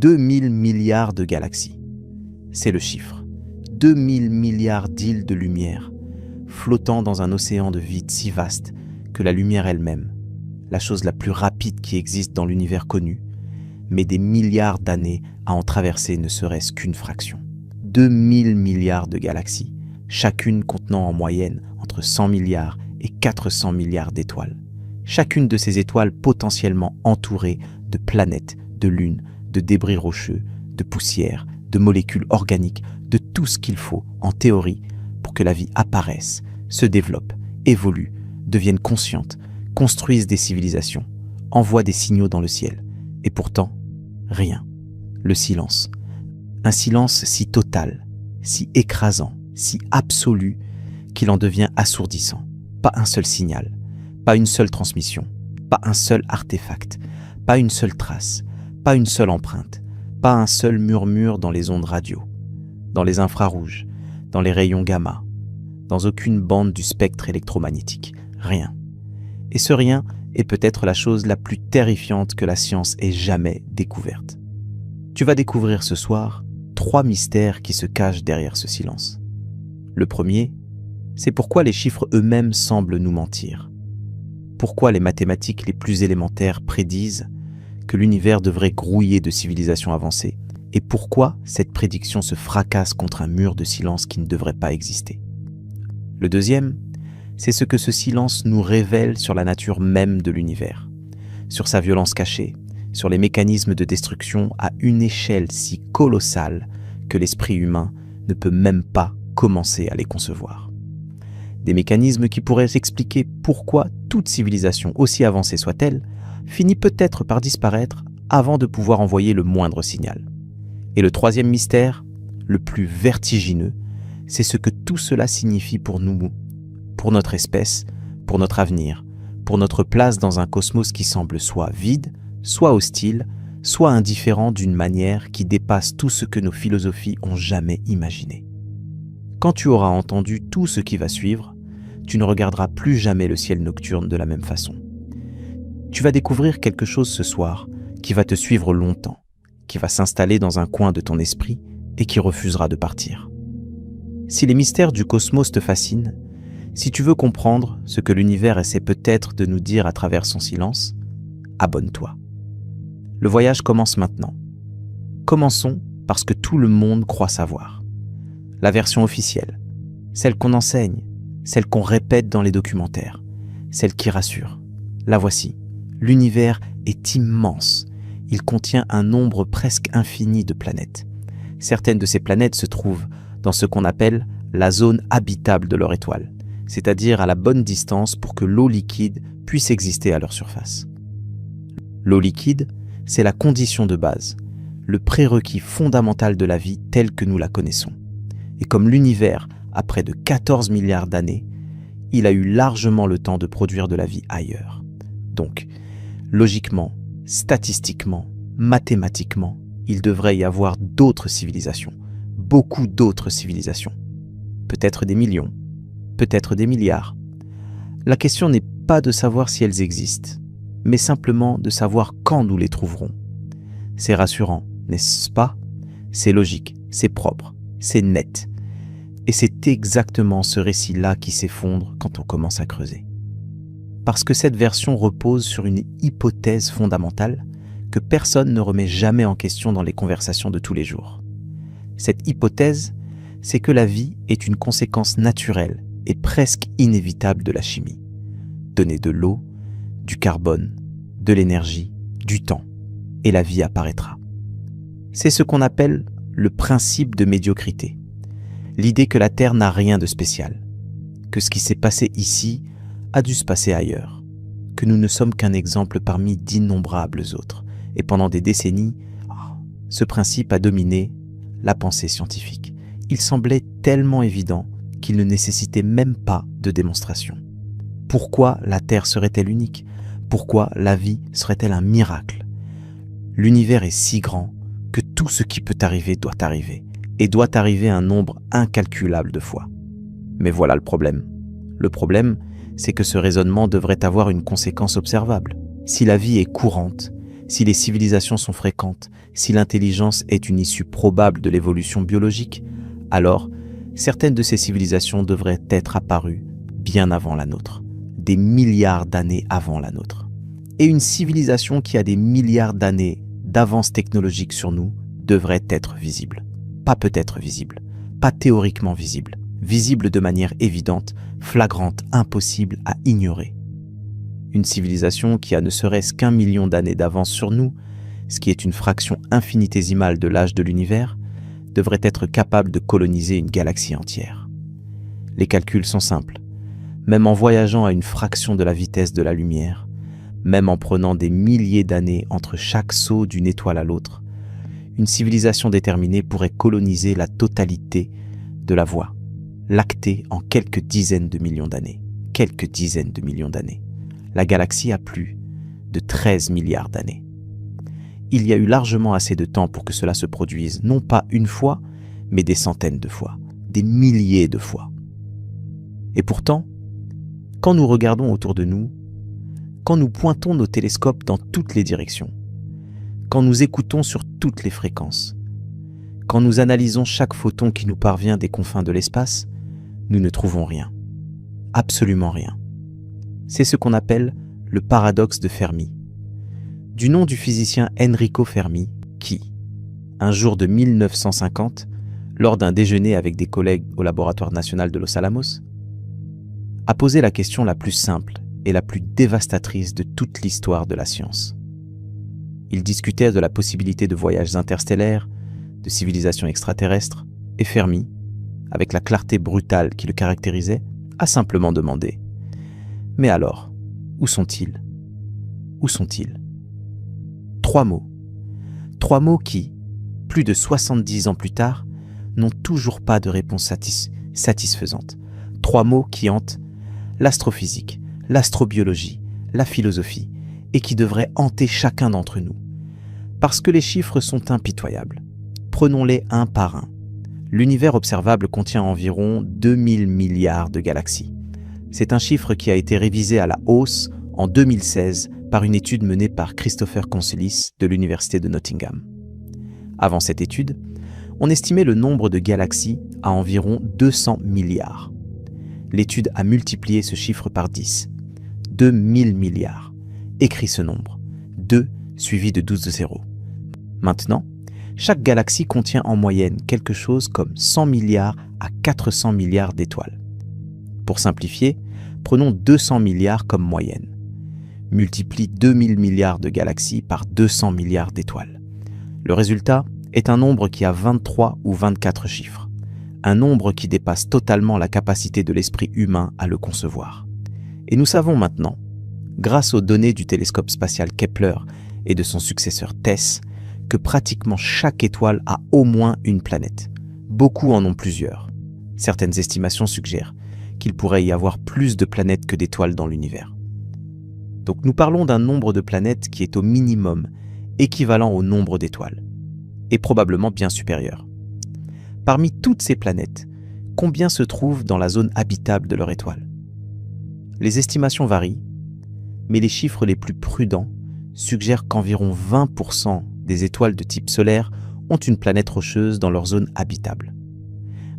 2000 milliards de galaxies. C'est le chiffre. 2000 milliards d'îles de lumière, flottant dans un océan de vide si vaste que la lumière elle-même, la chose la plus rapide qui existe dans l'univers connu, met des milliards d'années à en traverser ne serait-ce qu'une fraction. 2000 milliards de galaxies, chacune contenant en moyenne entre 100 milliards et 400 milliards d'étoiles. Chacune de ces étoiles potentiellement entourée de planètes, de lunes, de débris rocheux, de poussière, de molécules organiques, de tout ce qu'il faut, en théorie, pour que la vie apparaisse, se développe, évolue, devienne consciente, construise des civilisations, envoie des signaux dans le ciel. Et pourtant, rien. Le silence. Un silence si total, si écrasant, si absolu, qu'il en devient assourdissant. Pas un seul signal, pas une seule transmission, pas un seul artefact, pas une seule trace, pas une seule empreinte, pas un seul murmure dans les ondes radio, dans les infrarouges, dans les rayons gamma, dans aucune bande du spectre électromagnétique. Rien. Et ce rien est peut-être la chose la plus terrifiante que la science ait jamais découverte. Tu vas découvrir ce soir 3 mystères qui se cachent derrière ce silence. Le premier, c'est pourquoi les chiffres eux-mêmes semblent nous mentir. Pourquoi les mathématiques les plus élémentaires prédisent que l'univers devrait grouiller de civilisations avancées, et pourquoi cette prédiction se fracasse contre un mur de silence qui ne devrait pas exister. Le deuxième, c'est ce que ce silence nous révèle sur la nature même de l'univers, sur sa violence cachée, sur les mécanismes de destruction à une échelle si colossale que l'esprit humain ne peut même pas commencer à les concevoir. Des mécanismes qui pourraient expliquer pourquoi toute civilisation, aussi avancée soit-elle, finit peut-être par disparaître avant de pouvoir envoyer le moindre signal. Et le troisième mystère, le plus vertigineux, c'est ce que tout cela signifie pour nous, pour notre espèce, pour notre avenir, pour notre place dans un cosmos qui semble soit vide, soit hostile, soit indifférent d'une manière qui dépasse tout ce que nos philosophies ont jamais imaginé. Quand tu auras entendu tout ce qui va suivre, tu ne regarderas plus jamais le ciel nocturne de la même façon. Tu vas découvrir quelque chose ce soir qui va te suivre longtemps, qui va s'installer dans un coin de ton esprit et qui refusera de partir. Si les mystères du cosmos te fascinent, si tu veux comprendre ce que l'univers essaie peut-être de nous dire à travers son silence, abonne-toi. Le voyage commence maintenant. Commençons parce que tout le monde croit savoir. La version officielle, celle qu'on enseigne, celle qu'on répète dans les documentaires, celle qui rassure. La voici. L'univers est immense. Il contient un nombre presque infini de planètes. Certaines de ces planètes se trouvent dans ce qu'on appelle la zone habitable de leur étoile, c'est-à-dire à la bonne distance pour que l'eau liquide puisse exister à leur surface. L'eau liquide, c'est la condition de base, le prérequis fondamental de la vie telle que nous la connaissons. Et comme l'univers a près de 14 milliards d'années, il a eu largement le temps de produire de la vie ailleurs. Donc, logiquement, statistiquement, mathématiquement, il devrait y avoir d'autres civilisations, beaucoup d'autres civilisations. Peut-être des millions, peut-être des milliards. La question n'est pas de savoir si elles existent, mais simplement de savoir quand nous les trouverons. C'est rassurant, n'est-ce pas? C'est logique, c'est propre, c'est net. Et c'est exactement ce récit-là qui s'effondre quand on commence à creuser. Parce que cette version repose sur une hypothèse fondamentale que personne ne remet jamais en question dans les conversations de tous les jours. Cette hypothèse, c'est que la vie est une conséquence naturelle et presque inévitable de la chimie. Donnez de l'eau, du carbone, de l'énergie, du temps, et la vie apparaîtra. C'est ce qu'on appelle le principe de médiocrité. L'idée que la Terre n'a rien de spécial, que ce qui s'est passé ici a dû se passer ailleurs, que nous ne sommes qu'un exemple parmi d'innombrables autres. Et pendant des décennies, ce principe a dominé la pensée scientifique. Il semblait tellement évident qu'il ne nécessitait même pas de démonstration. Pourquoi la Terre serait-elle unique? Pourquoi la vie serait-elle un miracle? L'univers est si grand que tout ce qui peut arriver doit arriver, et doit arriver un nombre incalculable de fois. Mais voilà le problème. Le problème, c'est que ce raisonnement devrait avoir une conséquence observable. Si la vie est courante, Si les civilisations sont fréquentes, si l'intelligence est une issue probable de l'évolution biologique, alors certaines de ces civilisations devraient être apparues bien avant la nôtre, des milliards d'années avant la nôtre. Et une civilisation qui a des milliards d'années d'avance technologique sur nous devrait être visible. Pas peut-être visible, pas théoriquement visible, visible de manière évidente, flagrante, impossible à ignorer. Une civilisation qui a ne serait-ce qu'1 million d'années d'avance sur nous, ce qui est une fraction infinitésimale de l'âge de l'univers, devrait être capable de coloniser une galaxie entière. Les calculs sont simples. Même en voyageant à une fraction de la vitesse de la lumière, même en prenant des milliers d'années entre chaque saut d'une étoile à l'autre, une civilisation déterminée pourrait coloniser la totalité de la Voie lactée en quelques dizaines de millions d'années. Quelques dizaines de millions d'années. La galaxie a plus de 13 milliards d'années. Il y a eu largement assez de temps pour que cela se produise, non pas une fois, mais des centaines de fois, des milliers de fois. Et pourtant, quand nous regardons autour de nous, quand nous pointons nos télescopes dans toutes les directions, quand nous écoutons sur toutes les fréquences, quand nous analysons chaque photon qui nous parvient des confins de l'espace, nous ne trouvons rien. Absolument rien. C'est ce qu'on appelle le paradoxe de Fermi. Du nom du physicien Enrico Fermi, qui, un jour de 1950, lors d'un déjeuner avec des collègues au laboratoire national de Los Alamos, a posé la question la plus simple et la plus dévastatrice de toute l'histoire de la science. Il discutait de la possibilité de voyages interstellaires, de civilisations extraterrestres, et Fermi, avec la clarté brutale qui le caractérisait, a simplement demandé « Mais alors, où sont-ils ? Où sont-ils » 3 mots. 3 mots qui, plus de 70 ans plus tard, n'ont toujours pas de réponse satisfaisante. 3 mots qui hantent l'astrophysique, l'astrobiologie, la philosophie, et qui devraient hanter chacun d'entre nous. Parce que les chiffres sont impitoyables. Prenons-les un par un. L'univers observable contient environ 2000 milliards de galaxies. C'est un chiffre qui a été révisé à la hausse en 2016 par une étude menée par Christopher Consuelis de l'Université de Nottingham. Avant cette étude, on estimait le nombre de galaxies à environ 200 milliards. L'étude a multiplié ce chiffre par 10. 2000 milliards. Écrit ce nombre. 2 suivi de 12 zéros. Maintenant, chaque galaxie contient en moyenne quelque chose comme 100 milliards à 400 milliards d'étoiles. Pour simplifier, prenons 200 milliards comme moyenne. Multiplie 2000 milliards de galaxies par 200 milliards d'étoiles. Le résultat est un nombre qui a 23 ou 24 chiffres. Un nombre qui dépasse totalement la capacité de l'esprit humain à le concevoir. Et nous savons maintenant, grâce aux données du télescope spatial Kepler et de son successeur TESS, que pratiquement chaque étoile a au moins une planète. Beaucoup en ont plusieurs. Certaines estimations suggèrent qu'il pourrait y avoir plus de planètes que d'étoiles dans l'univers. Donc nous parlons d'un nombre de planètes qui est au minimum équivalent au nombre d'étoiles, et probablement bien supérieur. Parmi toutes ces planètes, combien se trouvent dans la zone habitable de leur étoile ? Les estimations varient, mais les chiffres les plus prudents suggèrent qu'environ 20% des étoiles de type solaire ont une planète rocheuse dans leur zone habitable.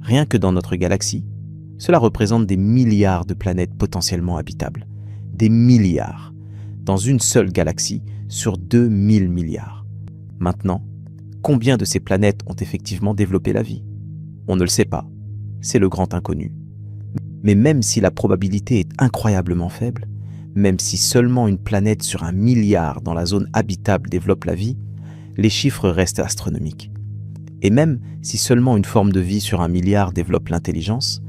Rien que dans notre galaxie, cela représente des milliards de planètes potentiellement habitables. Des milliards, dans une seule galaxie sur 2000 milliards. Maintenant, combien de ces planètes ont effectivement développé la vie ? On ne le sait pas, c'est le grand inconnu. Mais même si la probabilité est incroyablement faible, même si seulement une planète sur 1 milliard dans la zone habitable développe la vie, les chiffres restent astronomiques. Et même si seulement une forme de vie sur 1 milliard développe l'intelligence,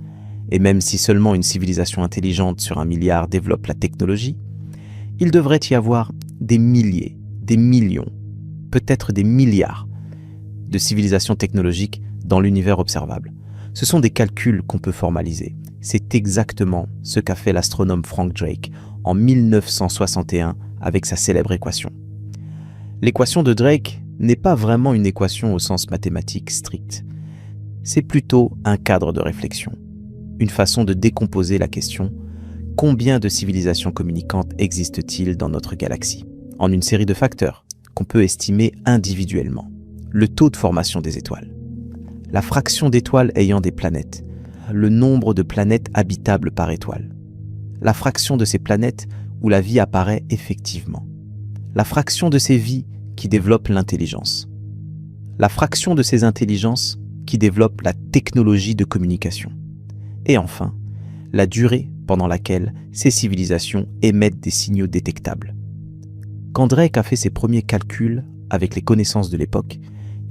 et même si seulement une civilisation intelligente sur 1 milliard développe la technologie, il devrait y avoir des milliers, des millions, peut-être des milliards de civilisations technologiques dans l'univers observable. Ce sont des calculs qu'on peut formaliser. C'est exactement ce qu'a fait l'astronome Frank Drake en 1961 avec sa célèbre équation. L'équation de Drake n'est pas vraiment une équation au sens mathématique strict. C'est plutôt un cadre de réflexion, une façon de décomposer la question « Combien de civilisations communicantes existent-ils dans notre galaxie ?» en une série de facteurs, qu'on peut estimer individuellement, le taux de formation des étoiles, la fraction d'étoiles ayant des planètes, le nombre de planètes habitables par étoile, la fraction de ces planètes où la vie apparaît effectivement, la fraction de ces vies qui développent l'intelligence, la fraction de ces intelligences qui développent la technologie de communication, et enfin, la durée pendant laquelle ces civilisations émettent des signaux détectables. Quand Drake a fait ses premiers calculs avec les connaissances de l'époque,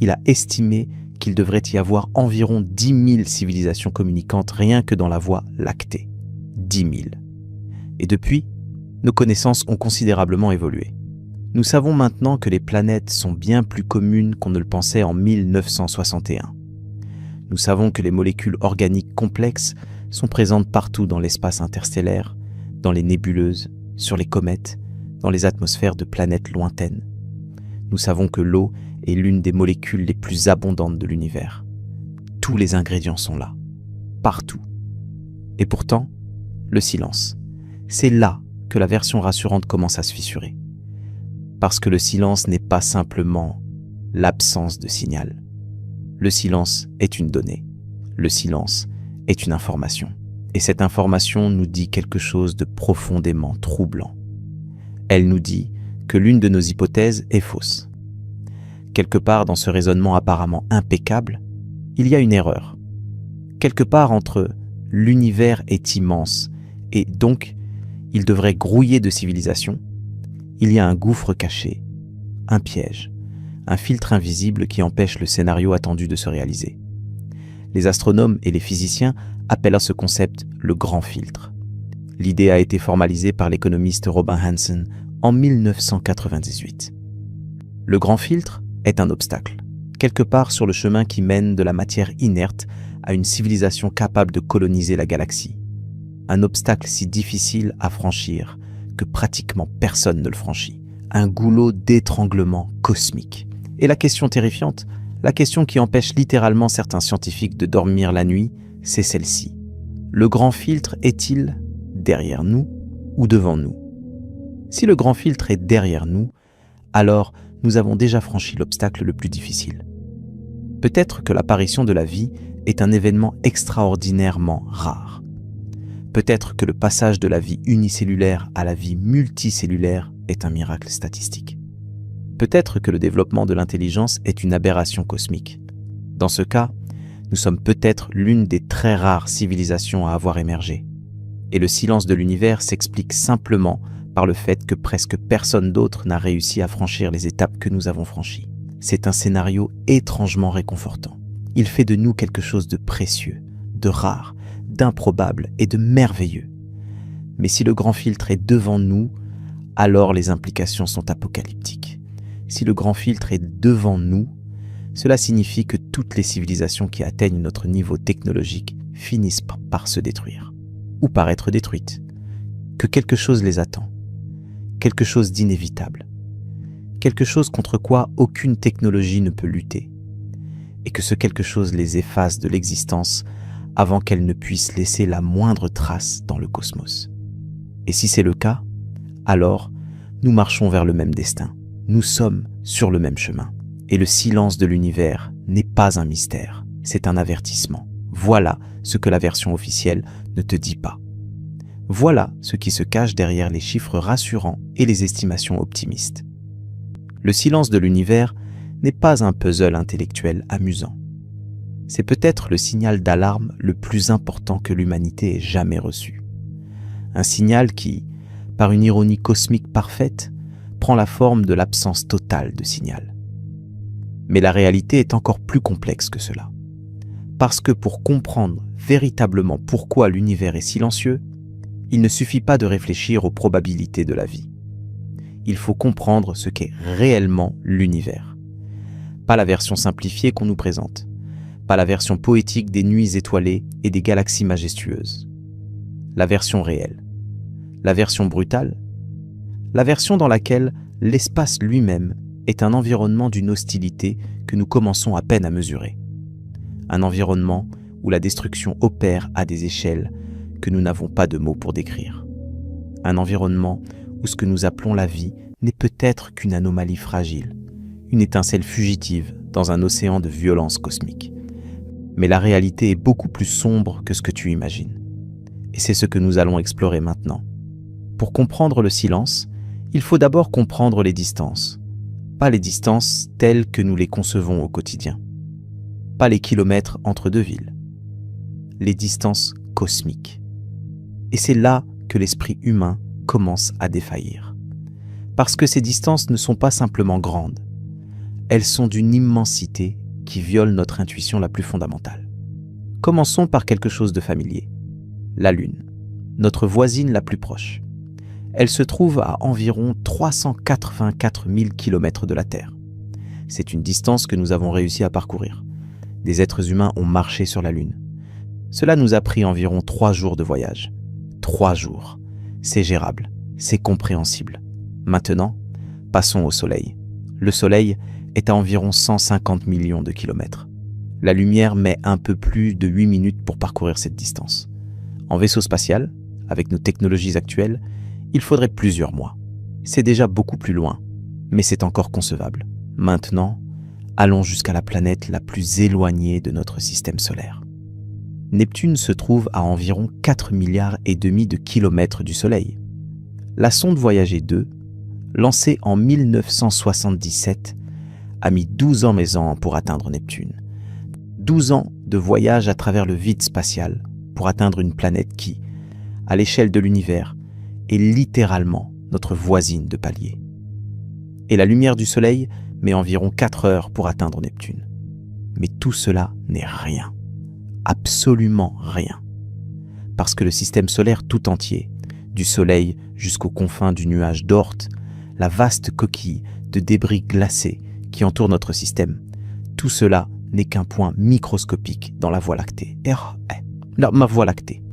il a estimé qu'il devrait y avoir environ 10 000 civilisations communicantes rien que dans la Voie lactée. 10 000. Et depuis, nos connaissances ont considérablement évolué. Nous savons maintenant que les planètes sont bien plus communes qu'on ne le pensait en 1961. Nous savons que les molécules organiques complexes sont présentes partout dans l'espace interstellaire, dans les nébuleuses, sur les comètes, dans les atmosphères de planètes lointaines. Nous savons que l'eau est l'une des molécules les plus abondantes de l'univers. Tous les ingrédients sont là, partout. Et pourtant, le silence. C'est là que la version rassurante commence à se fissurer. Parce que le silence n'est pas simplement l'absence de signal. Le silence est une donnée. Le silence est une information. Et cette information nous dit quelque chose de profondément troublant. Elle nous dit que l'une de nos hypothèses est fausse. Quelque part dans ce raisonnement apparemment impeccable, il y a une erreur. Quelque part entre l'univers est immense et donc il devrait grouiller de civilisation, il y a un gouffre caché, un piège, un filtre invisible qui empêche le scénario attendu de se réaliser. Les astronomes et les physiciens appellent à ce concept le grand filtre. L'idée a été formalisée par l'économiste Robin Hanson en 1998. Le grand filtre est un obstacle, quelque part sur le chemin qui mène de la matière inerte à une civilisation capable de coloniser la galaxie. Un obstacle si difficile à franchir que pratiquement personne ne le franchit. Un goulot d'étranglement cosmique. Et la question terrifiante, la question qui empêche littéralement certains scientifiques de dormir la nuit, c'est celle-ci. Le grand filtre est-il derrière nous ou devant nous? Si le grand filtre est derrière nous, alors nous avons déjà franchi l'obstacle le plus difficile. Peut-être que l'apparition de la vie est un événement extraordinairement rare. Peut-être que le passage de la vie unicellulaire à la vie multicellulaire est un miracle statistique. Peut-être que le développement de l'intelligence est une aberration cosmique. Dans ce cas, nous sommes peut-être l'une des très rares civilisations à avoir émergé. Et le silence de l'univers s'explique simplement par le fait que presque personne d'autre n'a réussi à franchir les étapes que nous avons franchies. C'est un scénario étrangement réconfortant. Il fait de nous quelque chose de précieux, de rare, d'improbable et de merveilleux. Mais si le grand filtre est devant nous, alors les implications sont apocalyptiques. Si le grand filtre est devant nous, cela signifie que toutes les civilisations qui atteignent notre niveau technologique finissent par se détruire, ou par être détruites, que quelque chose les attend, quelque chose d'inévitable, quelque chose contre quoi aucune technologie ne peut lutter, et que ce quelque chose les efface de l'existence avant qu'elles ne puissent laisser la moindre trace dans le cosmos. Et si c'est le cas, alors nous marchons vers le même destin. Nous sommes sur le même chemin. Et le silence de l'univers n'est pas un mystère, c'est un avertissement. Voilà ce que la version officielle ne te dit pas. Voilà ce qui se cache derrière les chiffres rassurants et les estimations optimistes. Le silence de l'univers n'est pas un puzzle intellectuel amusant. C'est peut-être le signal d'alarme le plus important que l'humanité ait jamais reçu. Un signal qui, par une ironie cosmique parfaite, prend la forme de l'absence totale de signal. Mais la réalité est encore plus complexe que cela. Parce que pour comprendre véritablement pourquoi l'univers est silencieux, il ne suffit pas de réfléchir aux probabilités de la vie. Il faut comprendre ce qu'est réellement l'univers. Pas la version simplifiée qu'on nous présente, pas la version poétique des nuits étoilées et des galaxies majestueuses. La version réelle. La version brutale. La version dans laquelle l'espace lui-même est un environnement d'une hostilité que nous commençons à peine à mesurer. Un environnement où la destruction opère à des échelles que nous n'avons pas de mots pour décrire. Un environnement où ce que nous appelons la vie n'est peut-être qu'une anomalie fragile, une étincelle fugitive dans un océan de violence cosmique. Mais la réalité est beaucoup plus sombre que ce que tu imagines. Et c'est ce que nous allons explorer maintenant. Pour comprendre le silence, il faut d'abord comprendre les distances. Pas les distances telles que nous les concevons au quotidien. Pas les kilomètres entre deux villes. Les distances cosmiques. Et c'est là que l'esprit humain commence à défaillir. Parce que ces distances ne sont pas simplement grandes. Elles sont d'une immensité qui viole notre intuition la plus fondamentale. Commençons par quelque chose de familier. La Lune, notre voisine la plus proche. Elle se trouve à environ 384 000 km de la Terre. C'est une distance que nous avons réussi à parcourir. Des êtres humains ont marché sur la Lune. Cela nous a pris environ 3 jours de voyage. 3 jours. C'est gérable, c'est compréhensible. Maintenant, passons au Soleil. Le Soleil est à environ 150 millions de kilomètres. La lumière met un peu plus de 8 minutes pour parcourir cette distance. En vaisseau spatial, avec nos technologies actuelles, il faudrait plusieurs mois. C'est déjà beaucoup plus loin, mais c'est encore concevable. Maintenant, allons jusqu'à la planète la plus éloignée de notre système solaire. Neptune se trouve à environ 4,5 milliards de kilomètres du Soleil. La sonde Voyager 2, lancée en 1977, a mis 12 ans pour atteindre Neptune. 12 ans de voyage à travers le vide spatial pour atteindre une planète qui, à l'échelle de l'univers, est littéralement notre voisine de palier. Et la lumière du Soleil met environ 4 heures pour atteindre Neptune. Mais tout cela n'est rien. Absolument rien. Parce que le système solaire tout entier, du Soleil jusqu'aux confins du nuage d'Oort, la vaste coquille de débris glacés qui entoure notre système, tout cela n'est qu'un point microscopique dans la Voie lactée. Ma Voie lactée.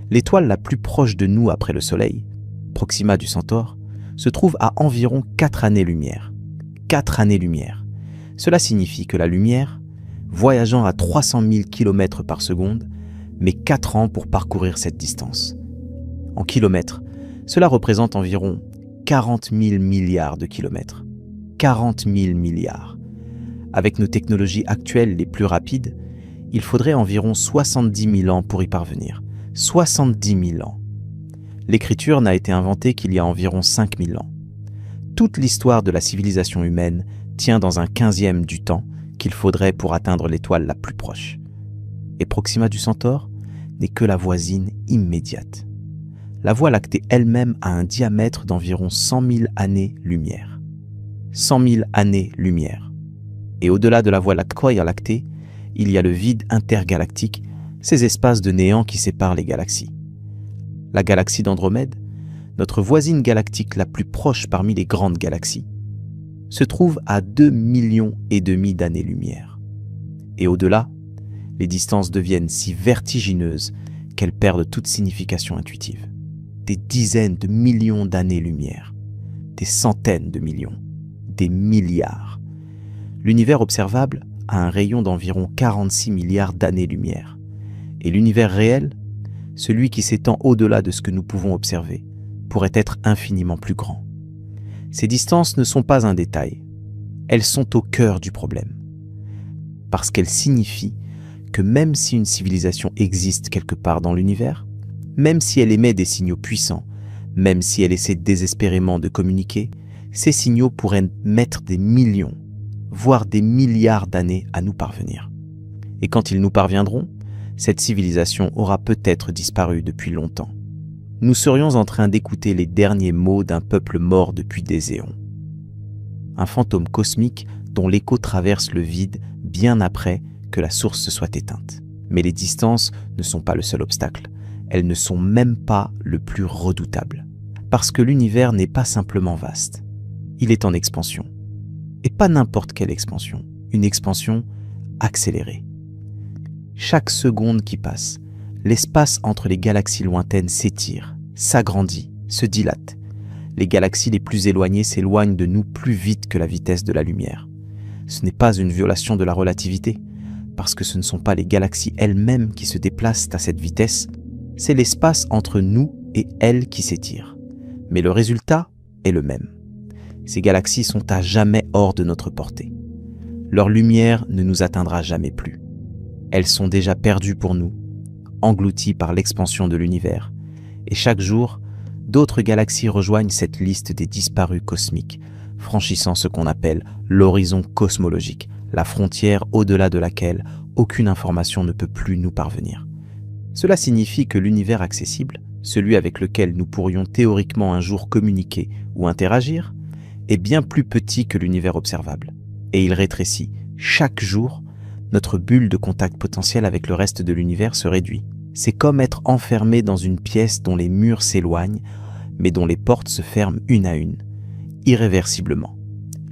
L'étoile la plus proche de nous après le Soleil, Proxima du Centaure, se trouve à environ 4 années-lumière. 4 années-lumière. Cela signifie que la lumière, voyageant à 300 000 km par seconde, met 4 ans pour parcourir cette distance. En kilomètres, cela représente environ 40 000 milliards de kilomètres. 40 000 milliards. Avec nos technologies actuelles les plus rapides, il faudrait environ 70 000 ans pour y parvenir. 70 000 ans. L'écriture n'a été inventée qu'il y a environ 5 000 ans. Toute l'histoire de la civilisation humaine tient dans un 15e du temps qu'il faudrait pour atteindre l'étoile la plus proche. Et Proxima du Centaure n'est que la voisine immédiate. La Voie lactée elle-même a un diamètre d'environ 100 000 années-lumière. 100 000 années-lumière. Et au-delà de la Voie lactée, il y a le vide intergalactique, ces espaces de néant qui séparent les galaxies. La galaxie d'Andromède, notre voisine galactique la plus proche parmi les grandes galaxies, se trouve à 2,5 millions d'années-lumière. Et au-delà, les distances deviennent si vertigineuses qu'elles perdent toute signification intuitive. Des dizaines de millions d'années-lumière, des centaines de millions, des milliards. L'univers observable a un rayon d'environ 46 milliards d'années-lumière. Et l'univers réel, celui qui s'étend au-delà de ce que nous pouvons observer, pourrait être infiniment plus grand. Ces distances ne sont pas un détail, elles sont au cœur du problème. Parce qu'elles signifient que même si une civilisation existe quelque part dans l'univers, même si elle émet des signaux puissants, même si elle essaie désespérément de communiquer, ces signaux pourraient mettre des millions, voire des milliards d'années à nous parvenir. Et quand ils nous parviendront, cette civilisation aura peut-être disparu depuis longtemps. Nous serions en train d'écouter les derniers mots d'un peuple mort depuis des éons. Un fantôme cosmique dont l'écho traverse le vide bien après que la source se soit éteinte. Mais les distances ne sont pas le seul obstacle. Elles ne sont même pas le plus redoutable. Parce que l'univers n'est pas simplement vaste. Il est en expansion. Et pas n'importe quelle expansion. Une expansion accélérée. Chaque seconde qui passe, l'espace entre les galaxies lointaines s'étire, s'agrandit, se dilate. Les galaxies les plus éloignées s'éloignent de nous plus vite que la vitesse de la lumière. Ce n'est pas une violation de la relativité, parce que ce ne sont pas les galaxies elles-mêmes qui se déplacent à cette vitesse, c'est l'espace entre nous et elles qui s'étire. Mais le résultat est le même. Ces galaxies sont à jamais hors de notre portée. Leur lumière ne nous atteindra jamais plus. Elles sont déjà perdues pour nous, englouties par l'expansion de l'univers. Et chaque jour, d'autres galaxies rejoignent cette liste des disparus cosmiques, franchissant ce qu'on appelle l'horizon cosmologique, la frontière au-delà de laquelle aucune information ne peut plus nous parvenir. Cela signifie que l'univers accessible, celui avec lequel nous pourrions théoriquement un jour communiquer ou interagir, est bien plus petit que l'univers observable. Et il rétrécit. Chaque jour, notre bulle de contact potentiel avec le reste de l'univers se réduit. C'est comme être enfermé dans une pièce dont les murs s'éloignent, mais dont les portes se ferment une à une, irréversiblement.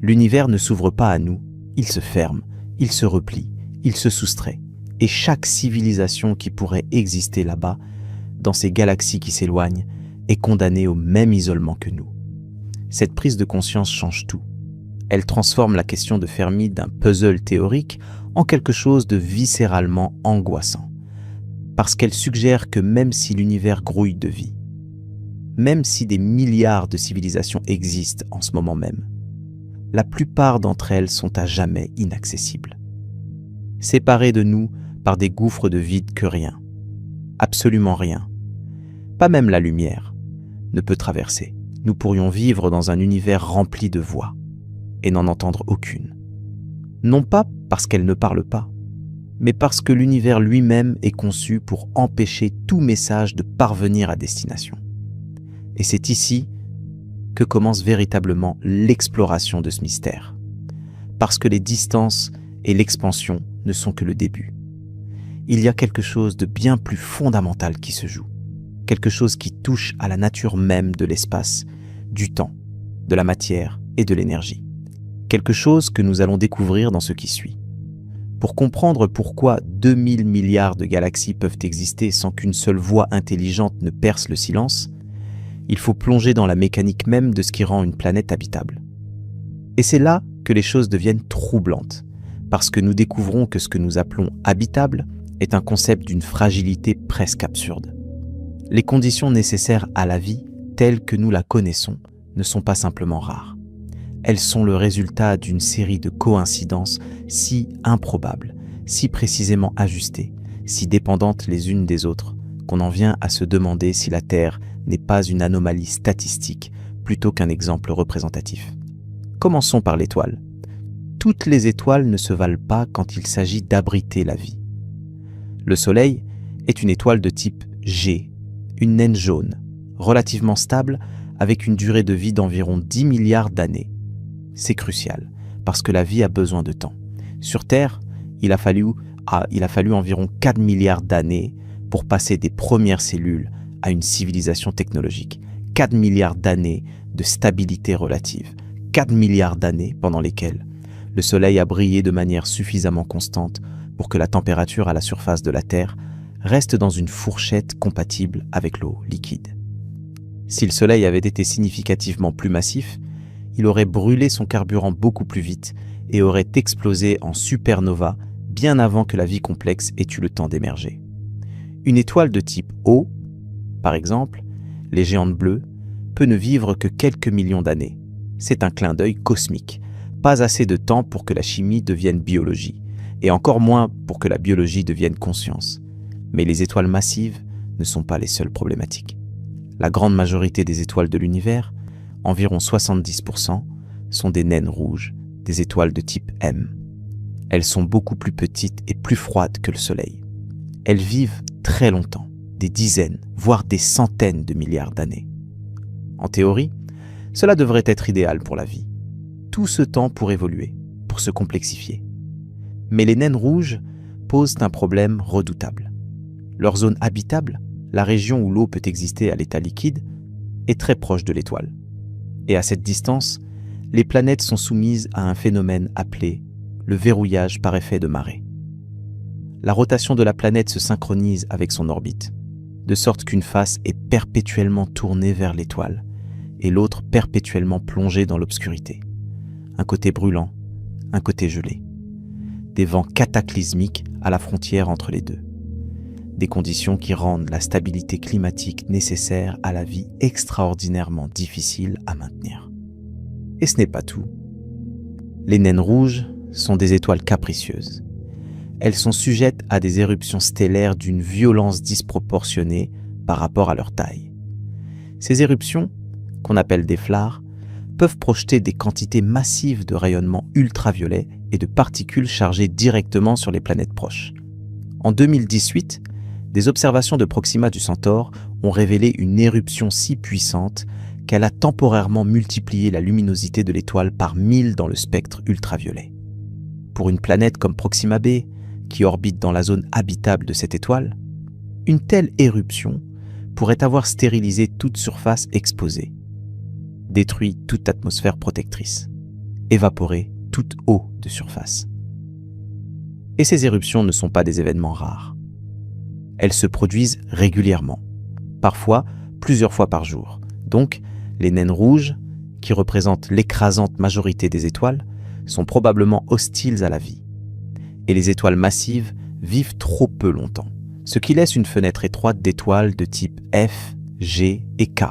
L'univers ne s'ouvre pas à nous, il se ferme, il se replie, il se soustrait. Et chaque civilisation qui pourrait exister là-bas, dans ces galaxies qui s'éloignent, est condamnée au même isolement que nous. Cette prise de conscience change tout. Elle transforme la question de Fermi d'un puzzle théorique en quelque chose de viscéralement angoissant. Parce qu'elle suggère que même si l'univers grouille de vie, même si des milliards de civilisations existent en ce moment même, la plupart d'entre elles sont à jamais inaccessibles. Séparées de nous par des gouffres de vide que rien, absolument rien, pas même la lumière, ne peut traverser. Nous pourrions vivre dans un univers rempli de voix et n'en entendre aucune. Non pas parce qu'elles ne parlent pas, mais parce que l'univers lui-même est conçu pour empêcher tout message de parvenir à destination. Et c'est ici que commence véritablement l'exploration de ce mystère. Parce que les distances et l'expansion ne sont que le début. Il y a quelque chose de bien plus fondamental qui se joue. Quelque chose qui touche à la nature même de l'espace, du temps, de la matière et de l'énergie. Quelque chose que nous allons découvrir dans ce qui suit. Pour comprendre pourquoi 2000 milliards de galaxies peuvent exister sans qu'une seule voix intelligente ne perce le silence, il faut plonger dans la mécanique même de ce qui rend une planète habitable. Et c'est là que les choses deviennent troublantes, parce que nous découvrons que ce que nous appelons habitable est un concept d'une fragilité presque absurde. Les conditions nécessaires à la vie, telles que nous la connaissons, ne sont pas simplement rares. Elles sont le résultat d'une série de coïncidences si improbables, si précisément ajustées, si dépendantes les unes des autres, qu'on en vient à se demander si la Terre n'est pas une anomalie statistique plutôt qu'un exemple représentatif. Commençons par l'étoile. Toutes les étoiles ne se valent pas quand il s'agit d'abriter la vie. Le Soleil est une étoile de type G, une naine jaune, relativement stable avec une durée de vie d'environ 10 milliards d'années. C'est crucial, parce que la vie a besoin de temps. Sur Terre, il a fallu environ 4 milliards d'années pour passer des premières cellules à une civilisation technologique. 4 milliards d'années de stabilité relative. 4 milliards d'années pendant lesquelles le Soleil a brillé de manière suffisamment constante pour que la température à la surface de la Terre reste dans une fourchette compatible avec l'eau liquide. Si le Soleil avait été significativement plus massif, il aurait brûlé son carburant beaucoup plus vite et aurait explosé en supernova bien avant que la vie complexe ait eu le temps d'émerger. Une étoile de type O, par exemple, les géantes bleues, peut ne vivre que quelques millions d'années. C'est un clin d'œil cosmique, pas assez de temps pour que la chimie devienne biologie, et encore moins pour que la biologie devienne conscience. Mais les étoiles massives ne sont pas les seules problématiques. La grande majorité des étoiles de l'univers, environ 70%, sont des naines rouges, des étoiles de type M. Elles sont beaucoup plus petites et plus froides que le Soleil. Elles vivent très longtemps, des dizaines, voire des centaines de milliards d'années. En théorie, cela devrait être idéal pour la vie. Tout ce temps pour évoluer, pour se complexifier. Mais les naines rouges posent un problème redoutable. Leur zone habitable, la région où l'eau peut exister à l'état liquide, est très proche de l'étoile. Et à cette distance, les planètes sont soumises à un phénomène appelé le verrouillage par effet de marée. La rotation de la planète se synchronise avec son orbite, de sorte qu'une face est perpétuellement tournée vers l'étoile et l'autre perpétuellement plongée dans l'obscurité. Un côté brûlant, un côté gelé. Des vents cataclysmiques à la frontière entre les deux. Des conditions qui rendent la stabilité climatique nécessaire à la vie extraordinairement difficile à maintenir. Et ce n'est pas tout. Les naines rouges sont des étoiles capricieuses. Elles sont sujettes à des éruptions stellaires d'une violence disproportionnée par rapport à leur taille. Ces éruptions, qu'on appelle des flares, peuvent projeter des quantités massives de rayonnements ultraviolets et de particules chargées directement sur les planètes proches. En 2018, des observations de Proxima du Centaure ont révélé une éruption si puissante qu'elle a temporairement multiplié la luminosité de l'étoile par 1000 dans le spectre ultraviolet. Pour une planète comme Proxima b, qui orbite dans la zone habitable de cette étoile, une telle éruption pourrait avoir stérilisé toute surface exposée, détruit toute atmosphère protectrice, évaporé toute eau de surface. Et ces éruptions ne sont pas des événements rares. Elles se produisent régulièrement, parfois plusieurs fois par jour. Donc, les naines rouges, qui représentent l'écrasante majorité des étoiles, sont probablement hostiles à la vie. Et les étoiles massives vivent trop peu longtemps, ce qui laisse une fenêtre étroite d'étoiles de type F, G et K.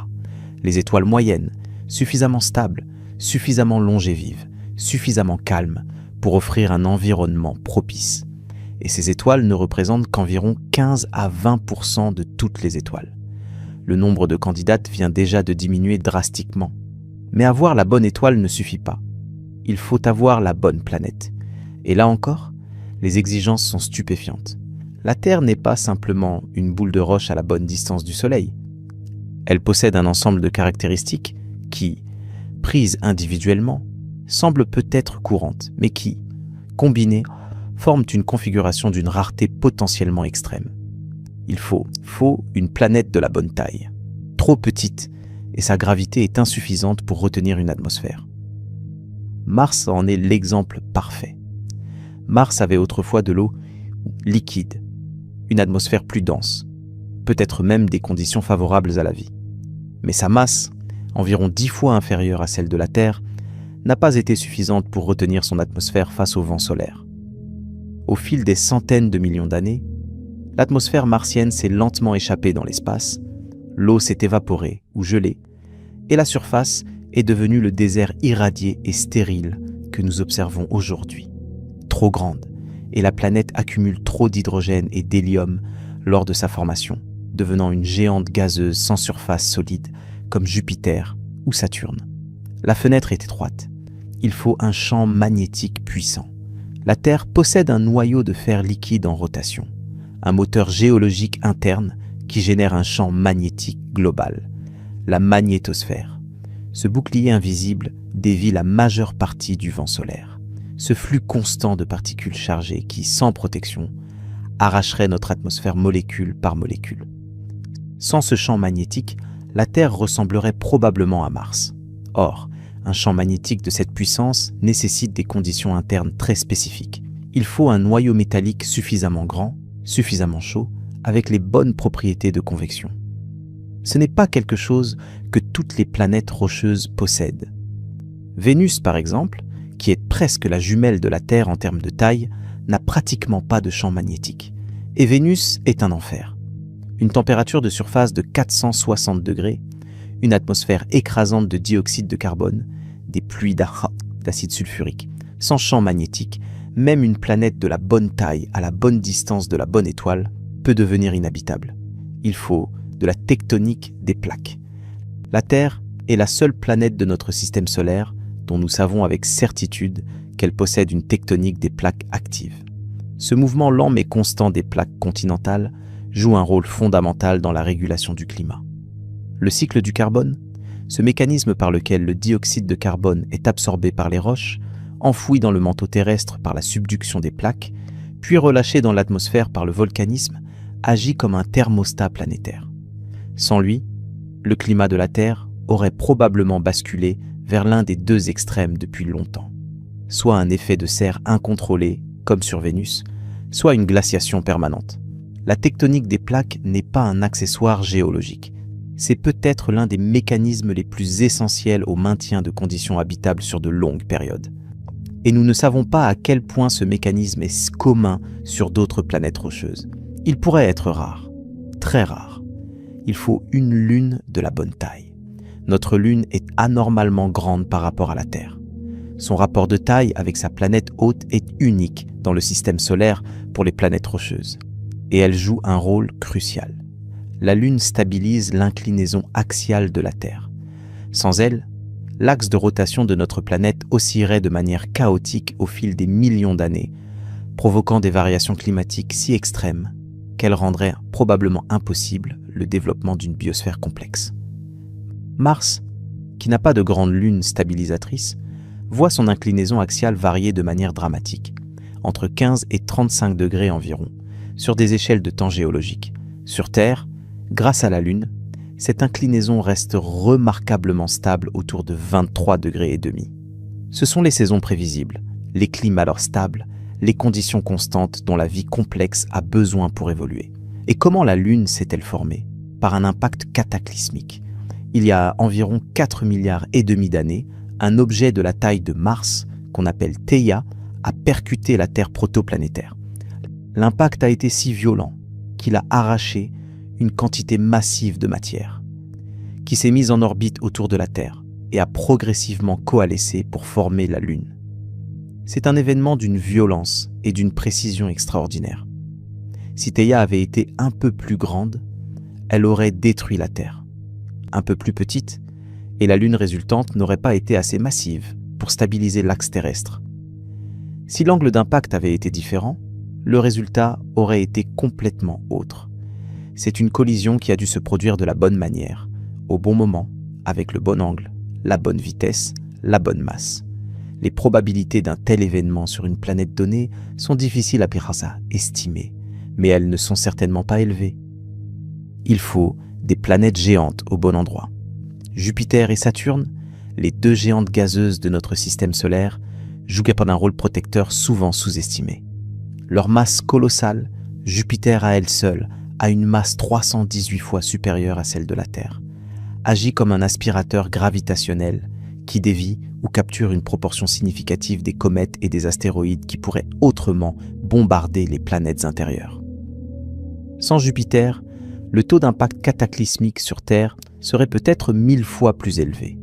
Les étoiles moyennes, suffisamment stables, suffisamment longévives, suffisamment calmes pour offrir un environnement propice. Et ces étoiles ne représentent qu'environ 15 à 20% de toutes les étoiles. Le nombre de candidates vient déjà de diminuer drastiquement. Mais avoir la bonne étoile ne suffit pas. Il faut avoir la bonne planète. Et là encore, les exigences sont stupéfiantes. La Terre n'est pas simplement une boule de roche à la bonne distance du Soleil. Elle possède un ensemble de caractéristiques qui, prises individuellement, semblent peut-être courantes, mais qui, combinées, forment une configuration d'une rareté potentiellement extrême. Il faut une planète de la bonne taille, trop petite, et sa gravité est insuffisante pour retenir une atmosphère. Mars en est l'exemple parfait. Mars avait autrefois de l'eau liquide, une atmosphère plus dense, peut-être même des conditions favorables à la vie. Mais sa masse, environ 10 fois inférieure à celle de la Terre, n'a pas été suffisante pour retenir son atmosphère face au vent solaire. Au fil des centaines de millions d'années, l'atmosphère martienne s'est lentement échappée dans l'espace, l'eau s'est évaporée ou gelée, et la surface est devenue le désert irradié et stérile que nous observons aujourd'hui. Trop grande, et la planète accumule trop d'hydrogène et d'hélium lors de sa formation, devenant une géante gazeuse sans surface solide comme Jupiter ou Saturne. La fenêtre est étroite. Il faut un champ magnétique puissant. La Terre possède un noyau de fer liquide en rotation, un moteur géologique interne qui génère un champ magnétique global, la magnétosphère. Ce bouclier invisible dévie la majeure partie du vent solaire. Ce flux constant de particules chargées qui, sans protection, arracherait notre atmosphère molécule par molécule. Sans ce champ magnétique, la Terre ressemblerait probablement à Mars. Or, un champ magnétique de cette puissance nécessite des conditions internes très spécifiques. Il faut un noyau métallique suffisamment grand, suffisamment chaud, avec les bonnes propriétés de convection. Ce n'est pas quelque chose que toutes les planètes rocheuses possèdent. Vénus, par exemple, qui est presque la jumelle de la Terre en termes de taille, n'a pratiquement pas de champ magnétique. Et Vénus est un enfer. Une température de surface de 460 degrés, une atmosphère écrasante de dioxyde de carbone, des pluies d'acide sulfurique. Sans champ magnétique, même une planète de la bonne taille, à la bonne distance de la bonne étoile, peut devenir inhabitable. Il faut de la tectonique des plaques. La Terre est la seule planète de notre système solaire dont nous savons avec certitude qu'elle possède une tectonique des plaques active. Ce mouvement lent mais constant des plaques continentales joue un rôle fondamental dans la régulation du climat. Le cycle du carbone, ce mécanisme par lequel le dioxyde de carbone est absorbé par les roches, enfoui dans le manteau terrestre par la subduction des plaques, puis relâché dans l'atmosphère par le volcanisme, agit comme un thermostat planétaire. Sans lui, le climat de la Terre aurait probablement basculé vers l'un des deux extrêmes depuis longtemps. Soit un effet de serre incontrôlé, comme sur Vénus, soit une glaciation permanente. La tectonique des plaques n'est pas un accessoire géologique. C'est peut-être l'un des mécanismes les plus essentiels au maintien de conditions habitables sur de longues périodes. Et nous ne savons pas à quel point ce mécanisme est commun sur d'autres planètes rocheuses. Il pourrait être rare, très rare. Il faut une lune de la bonne taille. notre Lune est anormalement grande par rapport à la Terre. Son rapport de taille avec sa planète hôte est unique dans le système solaire pour les planètes rocheuses. Et elle joue un rôle crucial. La Lune stabilise l'inclinaison axiale de la Terre. Sans elle, l'axe de rotation de notre planète oscillerait de manière chaotique au fil des millions d'années, provoquant des variations climatiques si extrêmes qu'elles rendraient probablement impossible le développement d'une biosphère complexe. Mars, qui n'a pas de grande lune stabilisatrice, voit son inclinaison axiale varier de manière dramatique, entre 15 et 35 degrés environ, sur des échelles de temps géologiques. Sur Terre, grâce à la Lune, cette inclinaison reste remarquablement stable autour de 23 degrés et demi. Ce sont les saisons prévisibles, les climats alors stables, les conditions constantes dont la vie complexe a besoin pour évoluer. Et comment la Lune s'est-elle formée? Par un impact cataclysmique. Il y a environ 4 milliards et demi d'années, un objet de la taille de Mars, qu'on appelle Theia, a percuté la Terre protoplanétaire. L'impact a été si violent qu'il a arraché une quantité massive de matière, qui s'est mise en orbite autour de la Terre et a progressivement coalescé pour former la Lune. C'est un événement d'une violence et d'une précision extraordinaires. Si Theia avait été un peu plus grande, elle aurait détruit la Terre. Un peu plus petite, et la Lune résultante n'aurait pas été assez massive pour stabiliser l'axe terrestre. Si l'angle d'impact avait été différent, le résultat aurait été complètement autre. C'est une collision qui a dû se produire de la bonne manière, au bon moment, avec le bon angle, la bonne vitesse, la bonne masse. Les probabilités d'un tel événement sur une planète donnée sont difficiles à estimer, mais elles ne sont certainement pas élevées. Il faut des planètes géantes au bon endroit. Jupiter et Saturne, les deux géantes gazeuses de notre système solaire, jouent un rôle protecteur souvent sous-estimé. Leur masse colossale, Jupiter à elle seule a une masse 318 fois supérieure à celle de la Terre, agit comme un aspirateur gravitationnel qui dévie ou capture une proportion significative des comètes et des astéroïdes qui pourraient autrement bombarder les planètes intérieures. Sans Jupiter, le taux d'impact cataclysmique sur Terre serait peut-être 1000 fois plus élevé.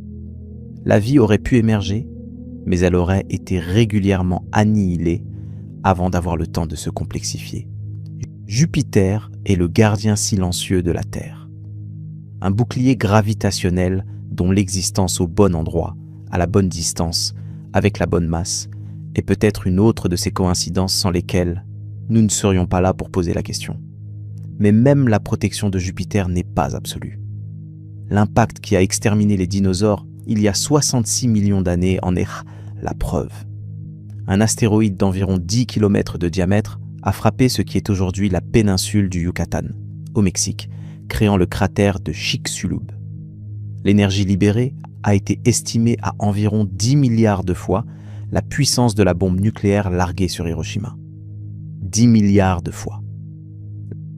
La vie aurait pu émerger, mais elle aurait été régulièrement annihilée avant d'avoir le temps de se complexifier. Jupiter est le gardien silencieux de la Terre. Un bouclier gravitationnel dont l'existence au bon endroit, à la bonne distance, avec la bonne masse, est peut-être une autre de ces coïncidences sans lesquelles nous ne serions pas là pour poser la question. Mais même la protection de Jupiter n'est pas absolue. L'impact qui a exterminé les dinosaures il y a 66 millions d'années en est la preuve. Un astéroïde d'environ 10 km de diamètre a frappé ce qui est aujourd'hui la péninsule du Yucatan, au Mexique, créant le cratère de Chicxulub. L'énergie libérée a été estimée à environ 10 milliards de fois la puissance de la bombe nucléaire larguée sur Hiroshima. 10 milliards de fois.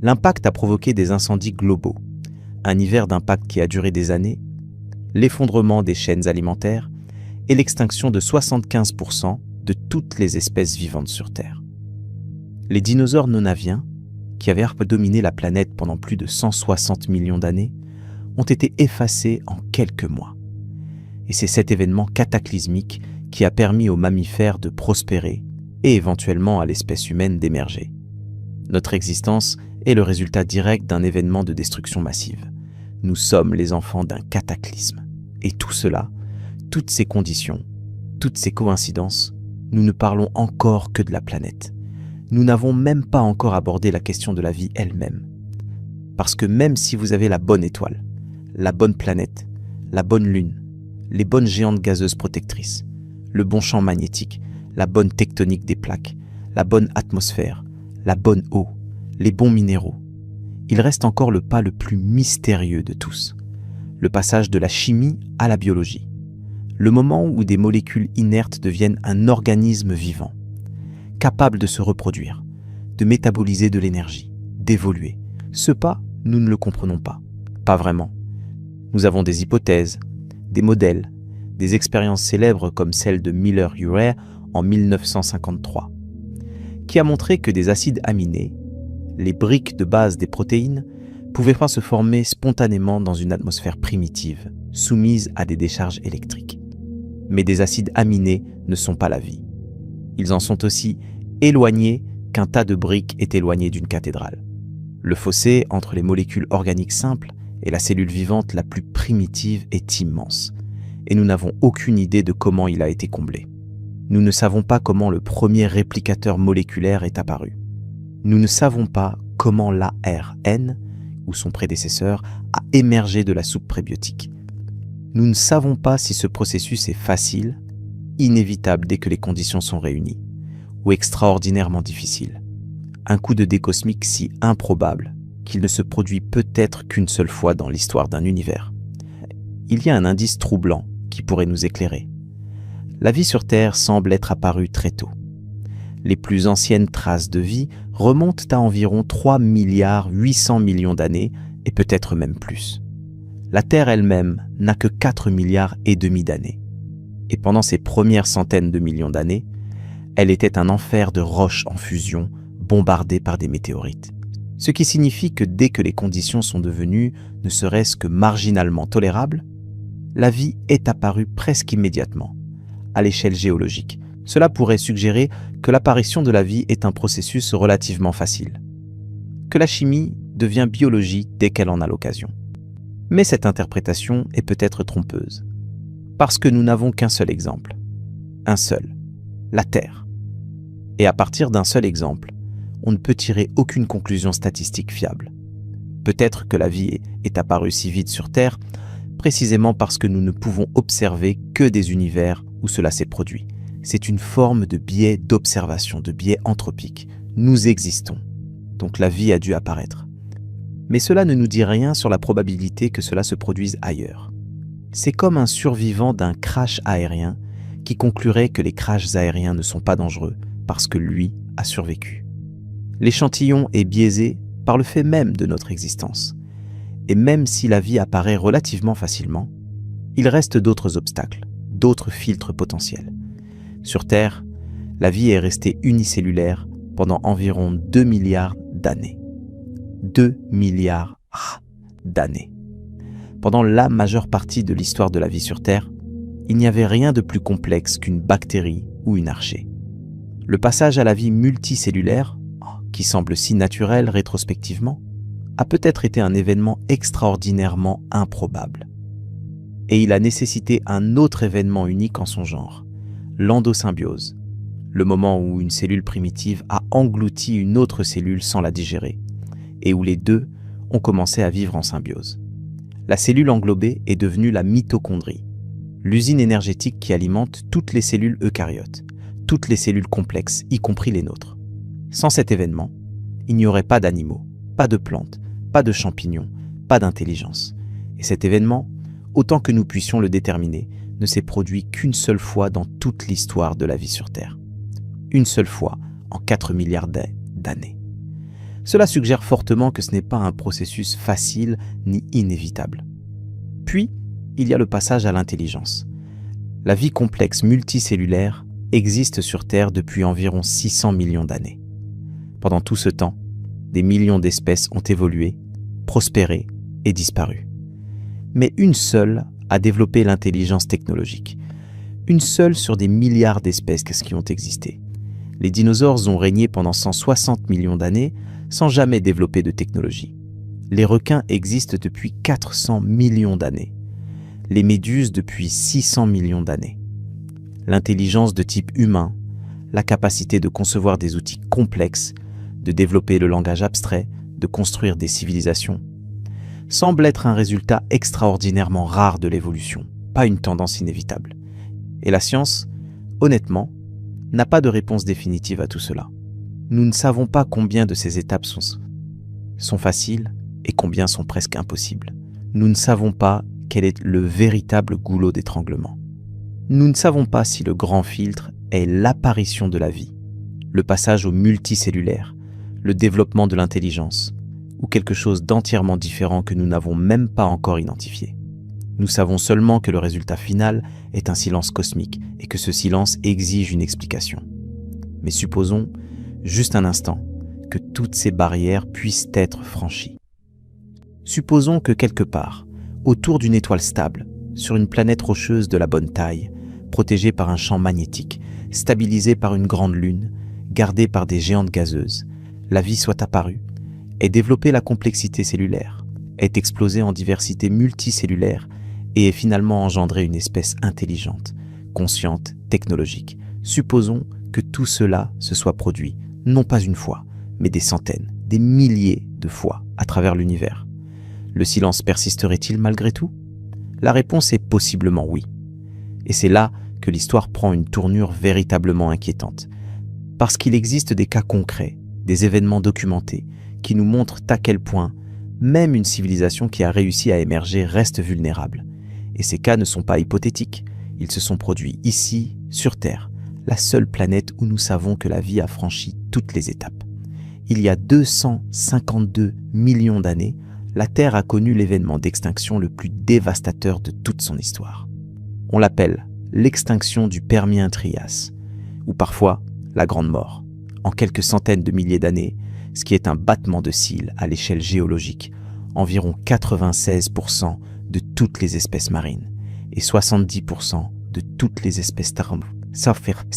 L'impact a provoqué des incendies globaux, un hiver d'impact qui a duré des années, l'effondrement des chaînes alimentaires et l'extinction de 75% de toutes les espèces vivantes sur Terre. Les dinosaures nonaviens, qui avaient dominé la planète pendant plus de 160 millions d'années, ont été effacés en quelques mois. Et c'est cet événement cataclysmique qui a permis aux mammifères de prospérer et éventuellement à l'espèce humaine d'émerger. Notre existence est le résultat direct d'un événement de destruction massive. Nous sommes les enfants d'un cataclysme. Et tout cela, toutes ces conditions, toutes ces coïncidences, nous ne parlons encore que de la planète. Nous n'avons même pas encore abordé la question de la vie elle-même. Parce que même si vous avez la bonne étoile, la bonne planète, la bonne lune, les bonnes géantes gazeuses protectrices, le bon champ magnétique, la bonne tectonique des plaques, la bonne atmosphère, la bonne eau, les bons minéraux, il reste encore le pas le plus mystérieux de tous, le passage de la chimie à la biologie, le moment où des molécules inertes deviennent un organisme vivant, capable de se reproduire, de métaboliser de l'énergie, d'évoluer. Ce pas, nous ne le comprenons pas vraiment. Nous avons des hypothèses, des modèles, des expériences célèbres comme celle de Miller-Urey en 1953, qui a montré que des acides aminés, les briques de base des protéines, pouvaient pas se former spontanément dans une atmosphère primitive, soumises à des décharges électriques. Mais des acides aminés ne sont pas la vie. Ils en sont aussi éloignés qu'un tas de briques est éloigné d'une cathédrale. Le fossé entre les molécules organiques simples et la cellule vivante la plus primitive est immense, et nous n'avons aucune idée de comment il a été comblé. Nous ne savons pas comment le premier réplicateur moléculaire est apparu. Nous ne savons pas comment l'ARN, ou son prédécesseur, a émergé de la soupe prébiotique. Nous ne savons pas si ce processus est facile, inévitable dès que les conditions sont réunies, ou extraordinairement difficile. Un coup de dé cosmique si improbable qu'il ne se produit peut-être qu'une seule fois dans l'histoire d'un univers. Il y a un indice troublant qui pourrait nous éclairer. La vie sur Terre semble être apparue très tôt. Les plus anciennes traces de vie remontent à environ 3,8 milliards d'années et peut-être même plus. La Terre elle-même n'a que 4,5 milliards d'années. Et pendant ces premières centaines de millions d'années, elle était un enfer de roches en fusion bombardées par des météorites. Ce qui signifie que dès que les conditions sont devenues ne serait-ce que marginalement tolérables, la vie est apparue presque immédiatement, à l'échelle géologique. Cela pourrait suggérer que l'apparition de la vie est un processus relativement facile, que la chimie devient biologie dès qu'elle en a l'occasion. Mais cette interprétation est peut-être trompeuse, parce que nous n'avons qu'un seul exemple, un seul, la Terre. Et à partir d'un seul exemple, on ne peut tirer aucune conclusion statistique fiable. Peut-être que la vie est apparue si vite sur Terre, précisément parce que nous ne pouvons observer que des univers où cela s'est produit. C'est une forme de biais d'observation, de biais anthropique. Nous existons, donc la vie a dû apparaître. Mais cela ne nous dit rien sur la probabilité que cela se produise ailleurs. C'est comme un survivant d'un crash aérien qui conclurait que les crashs aériens ne sont pas dangereux parce que lui a survécu. L'échantillon est biaisé par le fait même de notre existence. Et même si la vie apparaît relativement facilement, il reste d'autres obstacles, d'autres filtres potentiels. Sur Terre, la vie est restée unicellulaire pendant environ 2 milliards d'années. 2 milliards d'années. Pendant la majeure partie de l'histoire de la vie sur Terre, il n'y avait rien de plus complexe qu'une bactérie ou une archée. Le passage à la vie multicellulaire, qui semble si naturel rétrospectivement, a peut-être été un événement extraordinairement improbable. Et il a nécessité un autre événement unique en son genre, l'endosymbiose, le moment où une cellule primitive a englouti une autre cellule sans la digérer, et où les deux ont commencé à vivre en symbiose. La cellule englobée est devenue la mitochondrie, l'usine énergétique qui alimente toutes les cellules eucaryotes, toutes les cellules complexes, y compris les nôtres. Sans cet événement, il n'y aurait pas d'animaux, pas de plantes, pas de champignons, pas d'intelligence. Et cet événement, autant que nous puissions le déterminer, ne s'est produit qu'une seule fois dans toute l'histoire de la vie sur Terre. Une seule fois en 4 milliards d'années. Cela suggère fortement que ce n'est pas un processus facile ni inévitable. Puis, il y a le passage à l'intelligence. La vie complexe multicellulaire existe sur Terre depuis environ 600 millions d'années. Pendant tout ce temps, des millions d'espèces ont évolué, prospéré et disparu. Mais une seule a développé l'intelligence technologique. Une seule sur des milliards d'espèces qui ont existé. Les dinosaures ont régné pendant 160 millions d'années sans jamais développer de technologie. Les requins existent depuis 400 millions d'années. Les méduses depuis 600 millions d'années. L'intelligence de type humain, la capacité de concevoir des outils complexes, de développer le langage abstrait, de construire des civilisations, semble être un résultat extraordinairement rare de l'évolution, pas une tendance inévitable. Et la science, honnêtement, n'a pas de réponse définitive à tout cela. Nous ne savons pas combien de ces étapes sont faciles et combien sont presque impossibles. Nous ne savons pas quel est le véritable goulot d'étranglement. Nous ne savons pas si le grand filtre est l'apparition de la vie, le passage au multicellulaire, le développement de l'intelligence, ou quelque chose d'entièrement différent que nous n'avons même pas encore identifié. Nous savons seulement que le résultat final est un silence cosmique et que ce silence exige une explication. Mais supposons, juste un instant, que toutes ces barrières puissent être franchies. Supposons que quelque part, autour d'une étoile stable, sur une planète rocheuse de la bonne taille, protégée par un champ magnétique, stabilisée par une grande lune, gardée par des géantes gazeuses, la vie soit apparue, ait développé la complexité cellulaire, ait explosé en diversité multicellulaire et ait finalement engendré une espèce intelligente, consciente, technologique. Supposons que tout cela se soit produit, non pas une fois, mais des centaines, des milliers de fois à travers l'univers. Le silence persisterait-il malgré tout ? La réponse est possiblement oui. Et c'est là que l'histoire prend une tournure véritablement inquiétante. Parce qu'il existe des cas concrets, des événements documentés, qui nous montrent à quel point même une civilisation qui a réussi à émerger reste vulnérable. Et ces cas ne sont pas hypothétiques, ils se sont produits ici, sur Terre, la seule planète où nous savons que la vie a franchi toutes les étapes. Il y a 252 millions d'années, la Terre a connu l'événement d'extinction le plus dévastateur de toute son histoire. On l'appelle l'extinction du Permien-Trias, ou parfois la Grande Mort. En quelques centaines de milliers d'années, ce qui est un battement de cils à l'échelle géologique, environ 96% de toutes les espèces marines et 70% de toutes les espèces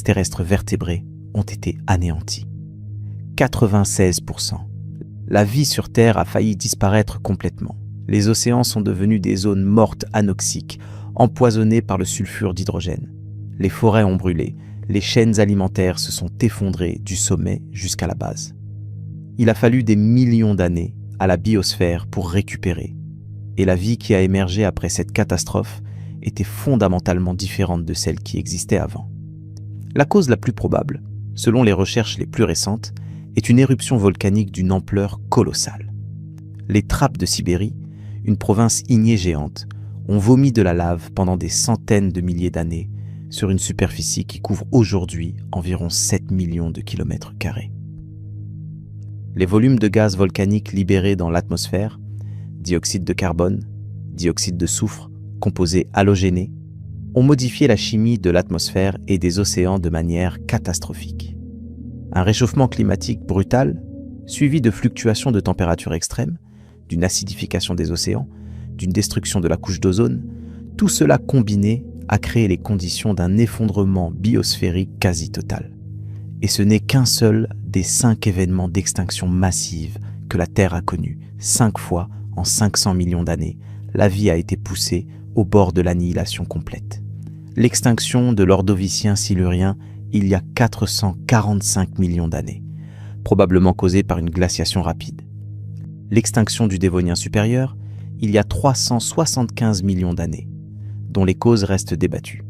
terrestres vertébrées ont été anéanties. 96%. La vie sur Terre a failli disparaître complètement. Les océans sont devenus des zones mortes anoxiques, empoisonnées par le sulfure d'hydrogène. Les forêts ont brûlé, les chaînes alimentaires se sont effondrées du sommet jusqu'à la base. Il a fallu des millions d'années à la biosphère pour récupérer. Et la vie qui a émergé après cette catastrophe était fondamentalement différente de celle qui existait avant. La cause la plus probable, selon les recherches les plus récentes, est une éruption volcanique d'une ampleur colossale. Les Trappes de Sibérie, une province ignée géante, ont vomi de la lave pendant des centaines de milliers d'années sur une superficie qui couvre aujourd'hui environ 7 millions de kilomètres carrés. Les volumes de gaz volcaniques libérés dans l'atmosphère, dioxyde de carbone, dioxyde de soufre, composés halogénés, ont modifié la chimie de l'atmosphère et des océans de manière catastrophique. Un réchauffement climatique brutal, suivi de fluctuations de température extrêmes, d'une acidification des océans, d'une destruction de la couche d'ozone, tout cela combiné a créé les conditions d'un effondrement biosphérique quasi total. Et ce n'est qu'un seul des 5 événements d'extinction massive que la Terre a connus. 5 fois en 500 millions d'années, la vie a été poussée au bord de l'annihilation complète. L'extinction de l'Ordovicien silurien il y a 445 millions d'années, probablement causée par une glaciation rapide. L'extinction du Dévonien supérieur il y a 375 millions d'années, dont les causes restent débattues.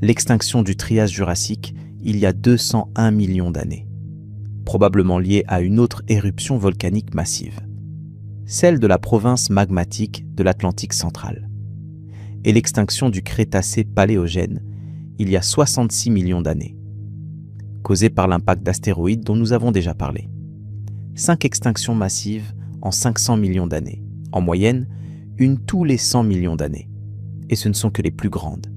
L'extinction du Trias jurassique il y a 201 millions d'années, probablement liée à une autre éruption volcanique massive, celle de la province magmatique de l'Atlantique central, et l'extinction du Crétacé paléogène il y a 66 millions d'années, causée par l'impact d'astéroïdes dont nous avons déjà parlé. 5 extinctions massives en 500 millions d'années, en moyenne, une tous les 100 millions d'années. Et ce ne sont que les plus grandes.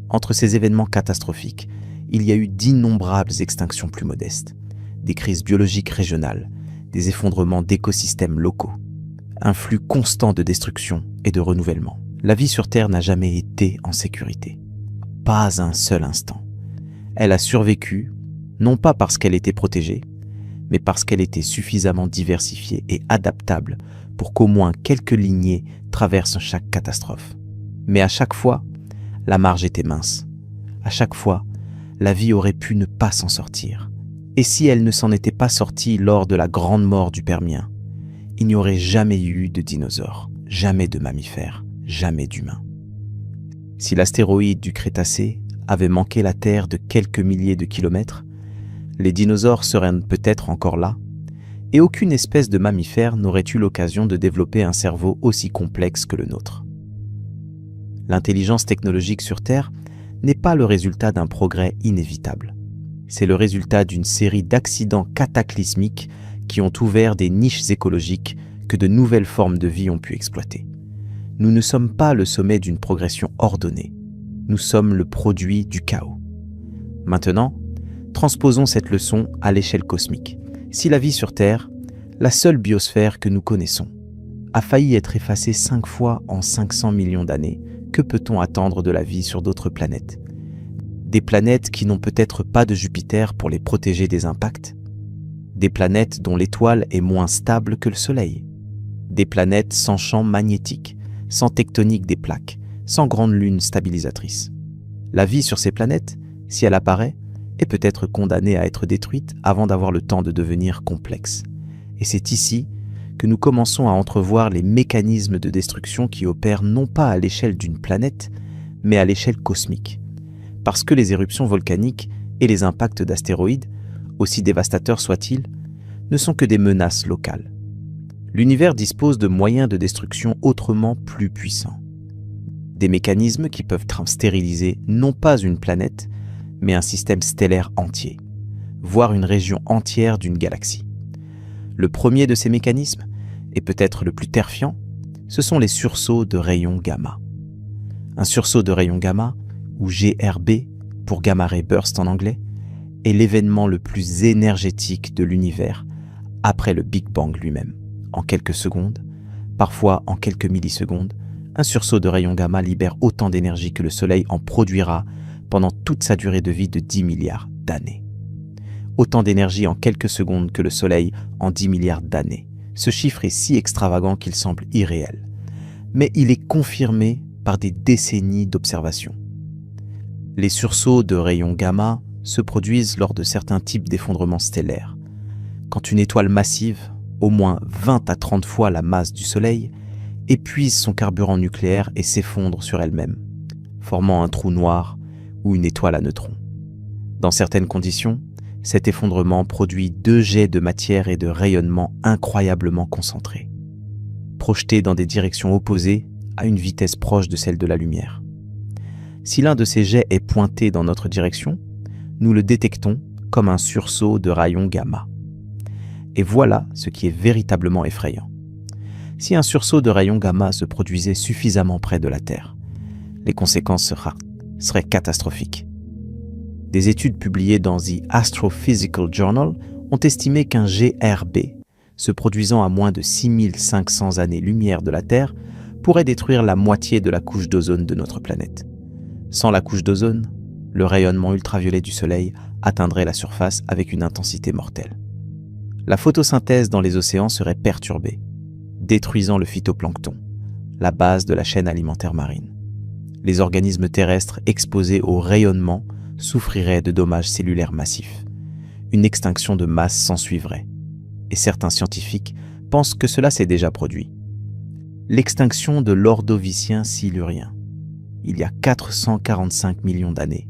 Entre ces événements catastrophiques, il y a eu d'innombrables extinctions plus modestes, des crises biologiques régionales, des effondrements d'écosystèmes locaux, un flux constant de destruction et de renouvellement. La vie sur Terre n'a jamais été en sécurité. Pas un seul instant. Elle a survécu, non pas parce qu'elle était protégée, mais parce qu'elle était suffisamment diversifiée et adaptable pour qu'au moins quelques lignées traversent chaque catastrophe. Mais à chaque fois, la marge était mince. À chaque fois, la vie aurait pu ne pas s'en sortir. Et si elle ne s'en était pas sortie lors de la grande mort du Permien, il n'y aurait jamais eu de dinosaures, jamais de mammifères, jamais d'humains. Si l'astéroïde du Crétacé avait manqué la Terre de quelques milliers de kilomètres, les dinosaures seraient peut-être encore là, et aucune espèce de mammifère n'aurait eu l'occasion de développer un cerveau aussi complexe que le nôtre. L'intelligence technologique sur Terre n'est pas le résultat d'un progrès inévitable. C'est le résultat d'une série d'accidents cataclysmiques qui ont ouvert des niches écologiques que de nouvelles formes de vie ont pu exploiter. Nous ne sommes pas le sommet d'une progression ordonnée. Nous sommes le produit du chaos. Maintenant, transposons cette leçon à l'échelle cosmique. Si la vie sur Terre, la seule biosphère que nous connaissons, a failli être effacée 5 fois en 500 millions d'années, que peut-on attendre de la vie sur d'autres planètes? Des planètes qui n'ont peut-être pas de Jupiter pour les protéger des impacts? Des planètes dont l'étoile est moins stable que le Soleil? Des planètes sans champ magnétique, sans tectonique des plaques, sans grande lune stabilisatrice? La vie sur ces planètes, si elle apparaît, est peut-être condamnée à être détruite avant d'avoir le temps de devenir complexe. Et c'est ici que nous commençons à entrevoir les mécanismes de destruction qui opèrent non pas à l'échelle d'une planète, mais à l'échelle cosmique. Parce que les éruptions volcaniques et les impacts d'astéroïdes, aussi dévastateurs soient-ils, ne sont que des menaces locales. L'univers dispose de moyens de destruction autrement plus puissants. Des mécanismes qui peuvent stériliser non pas une planète, mais un système stellaire entier, voire une région entière d'une galaxie. Le premier de ces mécanismes, et peut-être le plus terrifiant, ce sont les sursauts de rayons gamma. Un sursaut de rayons gamma, ou GRB pour Gamma Ray Burst en anglais, est l'événement le plus énergétique de l'univers après le Big Bang lui-même. En quelques secondes, parfois en quelques millisecondes, un sursaut de rayons gamma libère autant d'énergie que le Soleil en produira pendant toute sa durée de vie de 10 milliards d'années. Autant d'énergie en quelques secondes que le Soleil en 10 milliards d'années. Ce chiffre est si extravagant qu'il semble irréel. Mais il est confirmé par des décennies d'observations. Les sursauts de rayons gamma se produisent lors de certains types d'effondrements stellaires. Quand une étoile massive, au moins 20 à 30 fois la masse du Soleil, épuise son carburant nucléaire et s'effondre sur elle-même, formant un trou noir ou une étoile à neutrons. Dans certaines conditions, cet effondrement produit 2 jets de matière et de rayonnement incroyablement concentrés, projetés dans des directions opposées à une vitesse proche de celle de la lumière. Si l'un de ces jets est pointé dans notre direction, nous le détectons comme un sursaut de rayons gamma. Et voilà ce qui est véritablement effrayant. Si un sursaut de rayons gamma se produisait suffisamment près de la Terre, les conséquences seraient catastrophiques. Des études publiées dans The Astrophysical Journal ont estimé qu'un GRB, se produisant à moins de 6500 années-lumière de la Terre, pourrait détruire la moitié de la couche d'ozone de notre planète. Sans la couche d'ozone, le rayonnement ultraviolet du Soleil atteindrait la surface avec une intensité mortelle. La photosynthèse dans les océans serait perturbée, détruisant le phytoplancton, la base de la chaîne alimentaire marine. Les organismes terrestres exposés au rayonnement souffriraient de dommages cellulaires massifs. Une extinction de masse s'ensuivrait, et certains scientifiques pensent que cela s'est déjà produit. L'extinction de l'Ordovicien silurien, il y a 445 millions d'années,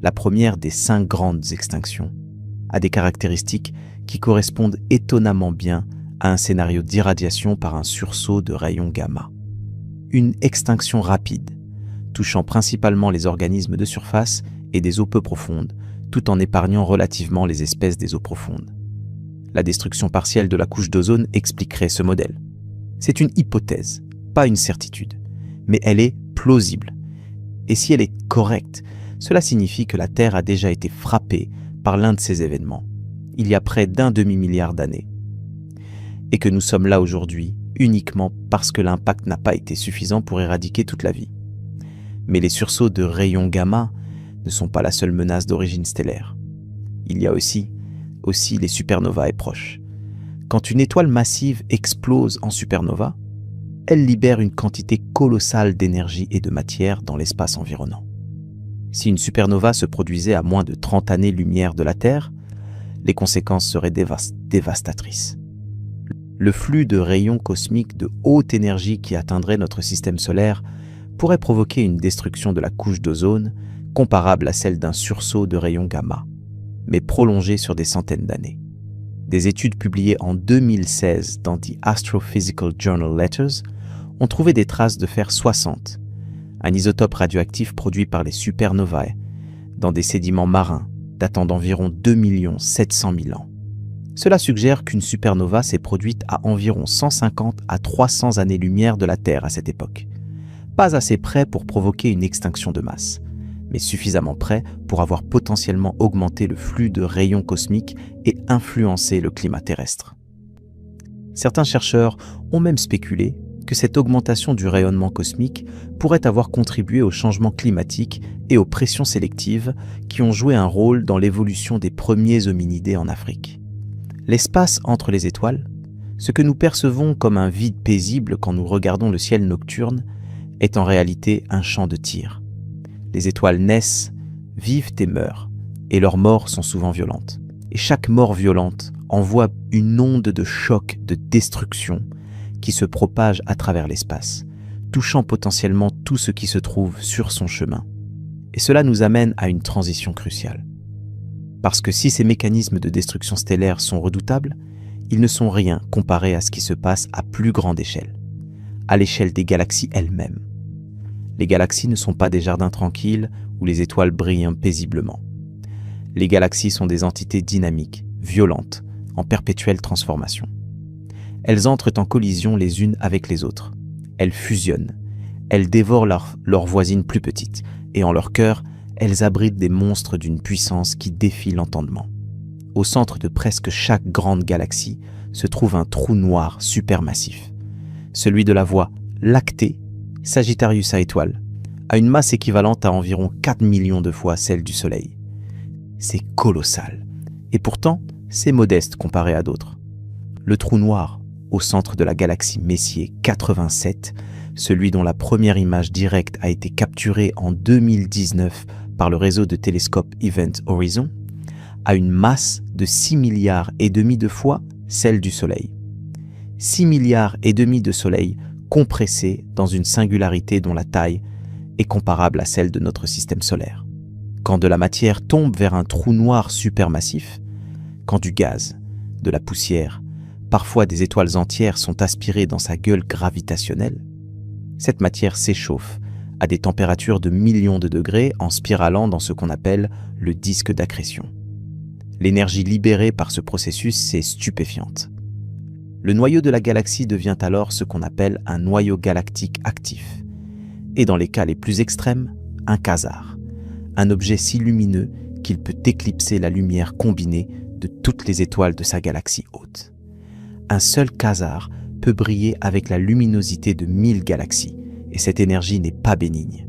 la première des 5 grandes extinctions, a des caractéristiques qui correspondent étonnamment bien à un scénario d'irradiation par un sursaut de rayons gamma. Une extinction rapide, touchant principalement les organismes de surface et des eaux peu profondes, tout en épargnant relativement les espèces des eaux profondes. La destruction partielle de la couche d'ozone expliquerait ce modèle. C'est une hypothèse, pas une certitude, mais elle est plausible. Et si elle est correcte, cela signifie que la Terre a déjà été frappée par l'un de ces événements, il y a près d'1 demi-milliard d'années. Et que nous sommes là aujourd'hui uniquement parce que l'impact n'a pas été suffisant pour éradiquer toute la vie. Mais les sursauts de rayons gamma ne sont pas la seule menace d'origine stellaire. Il y a aussi les supernovae proches. Quand une étoile massive explose en supernova, elle libère une quantité colossale d'énergie et de matière dans l'espace environnant. Si une supernova se produisait à moins de 30 années-lumière de la Terre, les conséquences seraient dévastatrices. Le flux de rayons cosmiques de haute énergie qui atteindrait notre système solaire pourrait provoquer une destruction de la couche d'ozone comparable à celle d'un sursaut de rayons gamma, mais prolongée sur des centaines d'années. Des études publiées en 2016 dans The Astrophysical Journal Letters ont trouvé des traces de fer 60, un isotope radioactif produit par les supernovae, dans des sédiments marins datant d'environ 2 700 000 ans. Cela suggère qu'une supernova s'est produite à environ 150 à 300 années-lumière de la Terre à cette époque. Pas assez près pour provoquer une extinction de masse, mais suffisamment près pour avoir potentiellement augmenté le flux de rayons cosmiques et influencé le climat terrestre. Certains chercheurs ont même spéculé que cette augmentation du rayonnement cosmique pourrait avoir contribué au changement climatique et aux pressions sélectives qui ont joué un rôle dans l'évolution des premiers hominidés en Afrique. L'espace entre les étoiles, ce que nous percevons comme un vide paisible quand nous regardons le ciel nocturne, est en réalité un champ de tir. Les étoiles naissent, vivent et meurent, et leurs morts sont souvent violentes. Et chaque mort violente envoie une onde de choc, de destruction, qui se propage à travers l'espace, touchant potentiellement tout ce qui se trouve sur son chemin. Et cela nous amène à une transition cruciale. Parce que si ces mécanismes de destruction stellaire sont redoutables, ils ne sont rien comparés à ce qui se passe à plus grande échelle, à l'échelle des galaxies elles-mêmes. Les galaxies ne sont pas des jardins tranquilles où les étoiles brillent paisiblement. Les galaxies sont des entités dynamiques, violentes, en perpétuelle transformation. Elles entrent en collision les unes avec les autres. Elles fusionnent. Elles dévorent leurs voisines plus petites, et en leur cœur, elles abritent des monstres d'une puissance qui défie l'entendement. Au centre de presque chaque grande galaxie se trouve un trou noir supermassif. Celui de la voie lactée, Sagittarius A étoile, a une masse équivalente à environ 4 millions de fois celle du Soleil. C'est colossal. Et pourtant, c'est modeste comparé à d'autres. Le trou noir, au centre de la galaxie Messier 87, celui dont la première image directe a été capturée en 2019 par le réseau de télescopes Event Horizon, a une masse de 6 milliards et demi de fois celle du Soleil. 6 milliards et demi de Soleils compressés dans une singularité dont la taille est comparable à celle de notre système solaire. Quand de la matière tombe vers un trou noir supermassif, quand du gaz, de la poussière, parfois des étoiles entières sont aspirées dans sa gueule gravitationnelle, cette matière s'échauffe à des températures de millions de degrés en spiralant dans ce qu'on appelle le disque d'accrétion. L'énergie libérée par ce processus est stupéfiante. Le noyau de la galaxie devient alors ce qu'on appelle un noyau galactique actif, et dans les cas les plus extrêmes, un quasar, un objet si lumineux qu'il peut éclipser la lumière combinée de toutes les étoiles de sa galaxie hôte. Un seul quasar peut briller avec la luminosité de 1000 galaxies, et cette énergie n'est pas bénigne.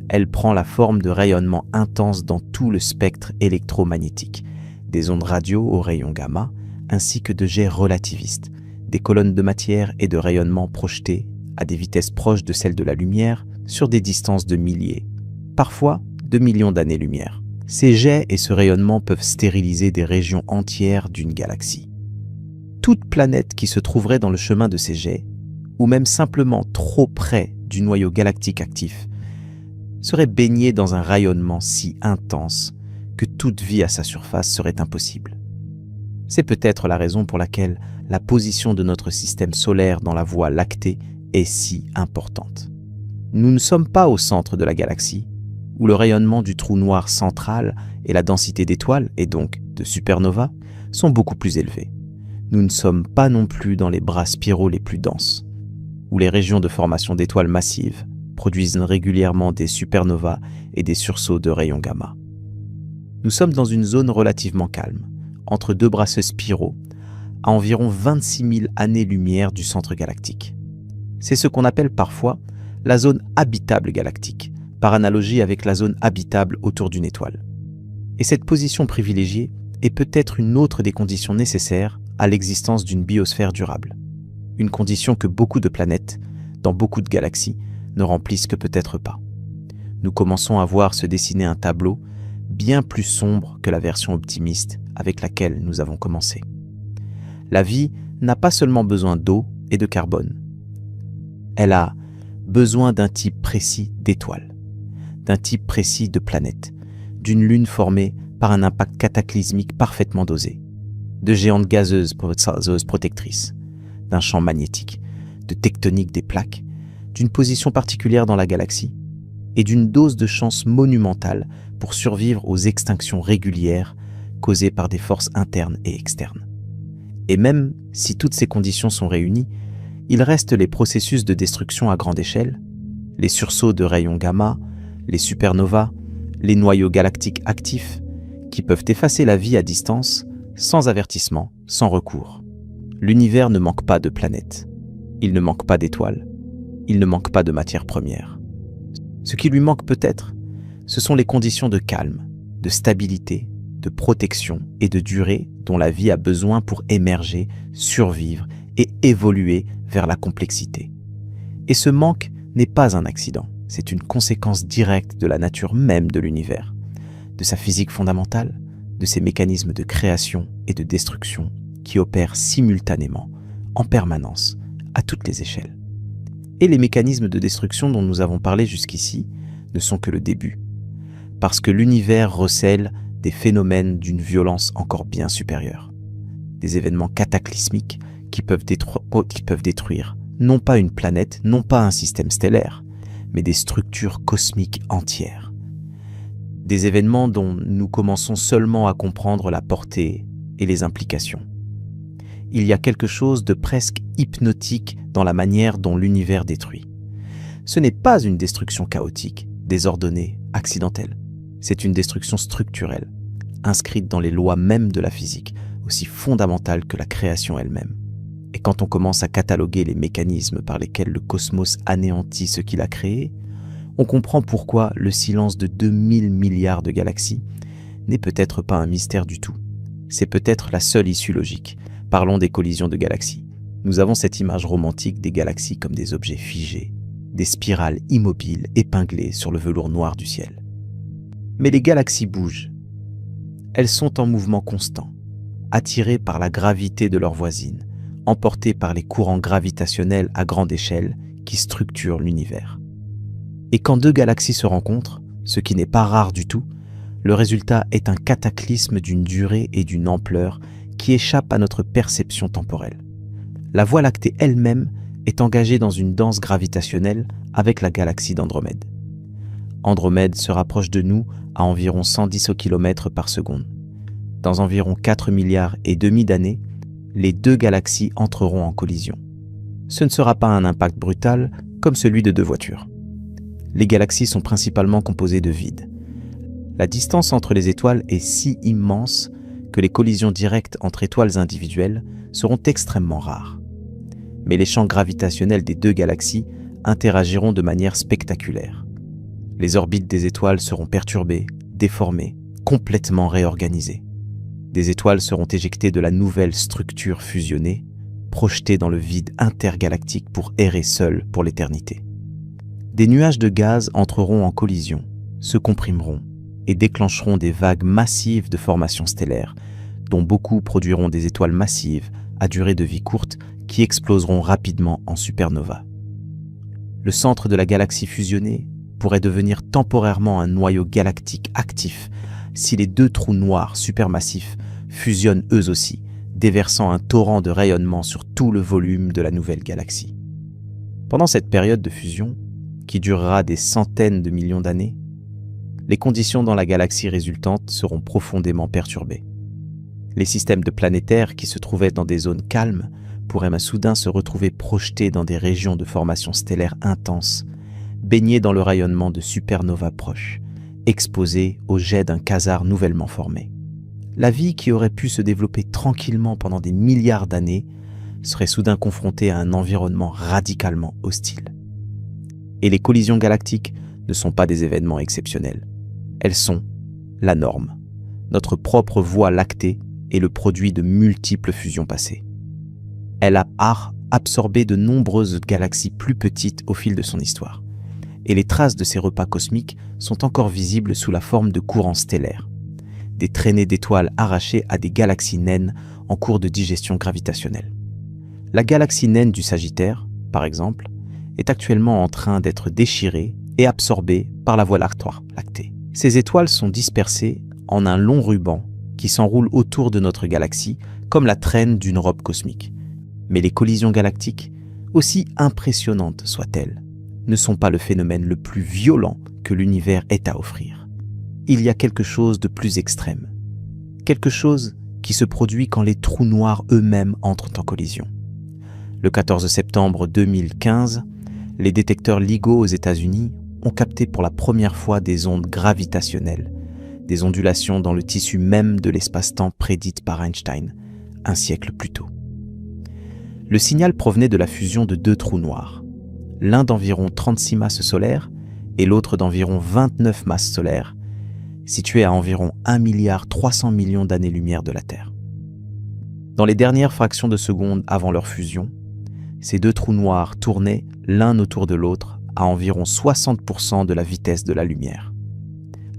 Elle prend la forme de rayonnements intenses dans tout le spectre électromagnétique, des ondes radio aux rayons gamma, ainsi que de jets relativistes, des colonnes de matière et de rayonnements projetés à des vitesses proches de celles de la lumière sur des distances de milliers, parfois de millions d'années-lumière. Ces jets et ce rayonnement peuvent stériliser des régions entières d'une galaxie. Toute planète qui se trouverait dans le chemin de ces jets, ou même simplement trop près du noyau galactique actif, serait baignée dans un rayonnement si intense que toute vie à sa surface serait impossible. C'est peut-être la raison pour laquelle la position de notre système solaire dans la voie lactée est si importante. Nous ne sommes pas au centre de la galaxie, où le rayonnement du trou noir central et la densité d'étoiles, et donc de supernovas, sont beaucoup plus élevés. Nous ne sommes pas non plus dans les bras spiraux les plus denses, où les régions de formation d'étoiles massives produisent régulièrement des supernovas et des sursauts de rayons gamma. Nous sommes dans une zone relativement calme, entre deux brasseux spiraux, à environ 26 000 années-lumière du centre galactique. C'est ce qu'on appelle parfois la zone habitable galactique, par analogie avec la zone habitable autour d'une étoile. Et cette position privilégiée est peut-être une autre des conditions nécessaires à l'existence d'une biosphère durable. Une condition que beaucoup de planètes, dans beaucoup de galaxies, ne remplissent que peut-être pas. Nous commençons à voir se dessiner un tableau bien plus sombre que la version optimiste avec laquelle nous avons commencé. La vie n'a pas seulement besoin d'eau et de carbone. Elle a besoin d'un type précis d'étoiles, d'un type précis de planète, d'une lune formée par un impact cataclysmique parfaitement dosé, de géantes gazeuses protectrices, d'un champ magnétique, de tectonique des plaques, d'une position particulière dans la galaxie et d'une dose de chance monumentale pour survivre aux extinctions régulières causées par des forces internes et externes. Et même si toutes ces conditions sont réunies, il reste les processus de destruction à grande échelle, les sursauts de rayons gamma, les supernovas, les noyaux galactiques actifs, qui peuvent effacer la vie à distance, sans avertissement, sans recours. L'univers ne manque pas de planètes. Il ne manque pas d'étoiles, il ne manque pas de matière première. Ce qui lui manque peut-être, ce sont les conditions de calme, de stabilité, de protection et de durée dont la vie a besoin pour émerger, survivre et évoluer vers la complexité. Et ce manque n'est pas un accident, c'est une conséquence directe de la nature même de l'univers, de sa physique fondamentale, de ses mécanismes de création et de destruction qui opèrent simultanément, en permanence, à toutes les échelles. Et les mécanismes de destruction dont nous avons parlé jusqu'ici ne sont que le début, parce que l'univers recèle des phénomènes d'une violence encore bien supérieure, des événements cataclysmiques qui peuvent détruire non pas une planète, non pas un système stellaire, mais des structures cosmiques entières. Des événements dont nous commençons seulement à comprendre la portée et les implications. Il y a quelque chose de presque hypnotique dans la manière dont l'univers détruit. Ce n'est pas une destruction chaotique, désordonnée, accidentelle. C'est une destruction structurelle, inscrite dans les lois mêmes de la physique, aussi fondamentale que la création elle-même. Et quand on commence à cataloguer les mécanismes par lesquels le cosmos anéantit ce qu'il a créé, on comprend pourquoi le silence de 2000 milliards de galaxies n'est peut-être pas un mystère du tout. C'est peut-être la seule issue logique. Parlons des collisions de galaxies. Nous avons cette image romantique des galaxies comme des objets figés, des spirales immobiles épinglées sur le velours noir du ciel. Mais les galaxies bougent. Elles sont en mouvement constant, attirées par la gravité de leurs voisines, emportées par les courants gravitationnels à grande échelle qui structurent l'univers. Et quand deux galaxies se rencontrent, ce qui n'est pas rare du tout, le résultat est un cataclysme d'une durée et d'une ampleur qui échappe à notre perception temporelle. La Voie lactée elle-même est engagée dans une danse gravitationnelle avec la galaxie d'Andromède. Andromède se rapproche de nous à environ 110 km par seconde. Dans environ 4 milliards et demi d'années, les deux galaxies entreront en collision. Ce ne sera pas un impact brutal comme celui de deux voitures. Les galaxies sont principalement composées de vide. La distance entre les étoiles est si immense que les collisions directes entre étoiles individuelles seront extrêmement rares. Mais les champs gravitationnels des deux galaxies interagiront de manière spectaculaire. Les orbites des étoiles seront perturbées, déformées, complètement réorganisées. Des étoiles seront éjectées de la nouvelle structure fusionnée, projetées dans le vide intergalactique pour errer seules pour l'éternité. Des nuages de gaz entreront en collision, se comprimeront et déclencheront des vagues massives de formations stellaires, dont beaucoup produiront des étoiles massives à durée de vie courte qui exploseront rapidement en supernova. Le centre de la galaxie fusionnée pourrait devenir temporairement un noyau galactique actif si les deux trous noirs supermassifs fusionnent eux aussi, déversant un torrent de rayonnement sur tout le volume de la nouvelle galaxie. Pendant cette période de fusion, qui durera des centaines de millions d'années, les conditions dans la galaxie résultante seront profondément perturbées. Les systèmes de planétaires qui se trouvaient dans des zones calmes pourraient soudain se retrouver projetés dans des régions de formation stellaire intense, baignés dans le rayonnement de supernovas proches, exposés aux jets d'un quasar nouvellement formé. La vie qui aurait pu se développer tranquillement pendant des milliards d'années serait soudain confrontée à un environnement radicalement hostile. Et les collisions galactiques ne sont pas des événements exceptionnels. Elles sont la norme. Notre propre Voie lactée est le produit de multiples fusions passées. Elle a absorbé de nombreuses galaxies plus petites au fil de son histoire. Et les traces de ces repas cosmiques sont encore visibles sous la forme de courants stellaires. Des traînées d'étoiles arrachées à des galaxies naines en cours de digestion gravitationnelle. La galaxie naine du Sagittaire, par exemple, est actuellement en train d'être déchirée et absorbée par la Voie lactée. Ces étoiles sont dispersées en un long ruban qui s'enroule autour de notre galaxie comme la traîne d'une robe cosmique. Mais les collisions galactiques, aussi impressionnantes soient-elles, ne sont pas le phénomène le plus violent que l'univers ait à offrir. Il y a quelque chose de plus extrême, quelque chose qui se produit quand les trous noirs eux-mêmes entrent en collision. Le 14 septembre 2015, les détecteurs LIGO aux États-Unis ont capté pour la première fois des ondes gravitationnelles, des ondulations dans le tissu même de l'espace-temps prédites par Einstein, un siècle plus tôt. Le signal provenait de la fusion de deux trous noirs, l'un d'environ 36 masses solaires et l'autre d'environ 29 masses solaires, situés à environ 1,3 milliard d'années-lumière de la Terre. Dans les dernières fractions de seconde avant leur fusion, ces deux trous noirs tournaient l'un autour de l'autre à environ 60% de la vitesse de la lumière.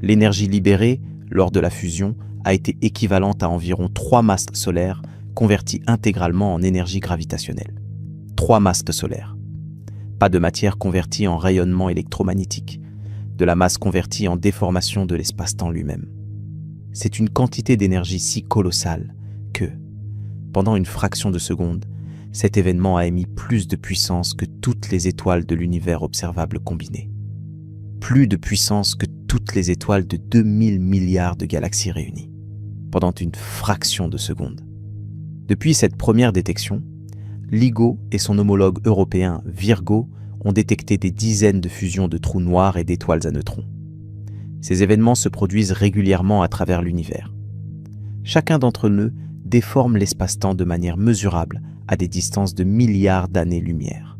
L'énergie libérée lors de la fusion a été équivalente à environ 3 masses solaires converties intégralement en énergie gravitationnelle. 3 masses solaires. Pas de matière convertie en rayonnement électromagnétique, de la masse convertie en déformation de l'espace-temps lui-même. C'est une quantité d'énergie si colossale que, pendant une fraction de seconde, cet événement a émis plus de puissance que toutes les étoiles de l'univers observable combinées. Plus de puissance que toutes les étoiles de 2000 milliards de galaxies réunies, pendant une fraction de seconde. Depuis cette première détection, LIGO et son homologue européen Virgo ont détecté des dizaines de fusions de trous noirs et d'étoiles à neutrons. Ces événements se produisent régulièrement à travers l'univers. Chacun d'entre eux déforme l'espace-temps de manière mesurable à des distances de milliards d'années-lumière.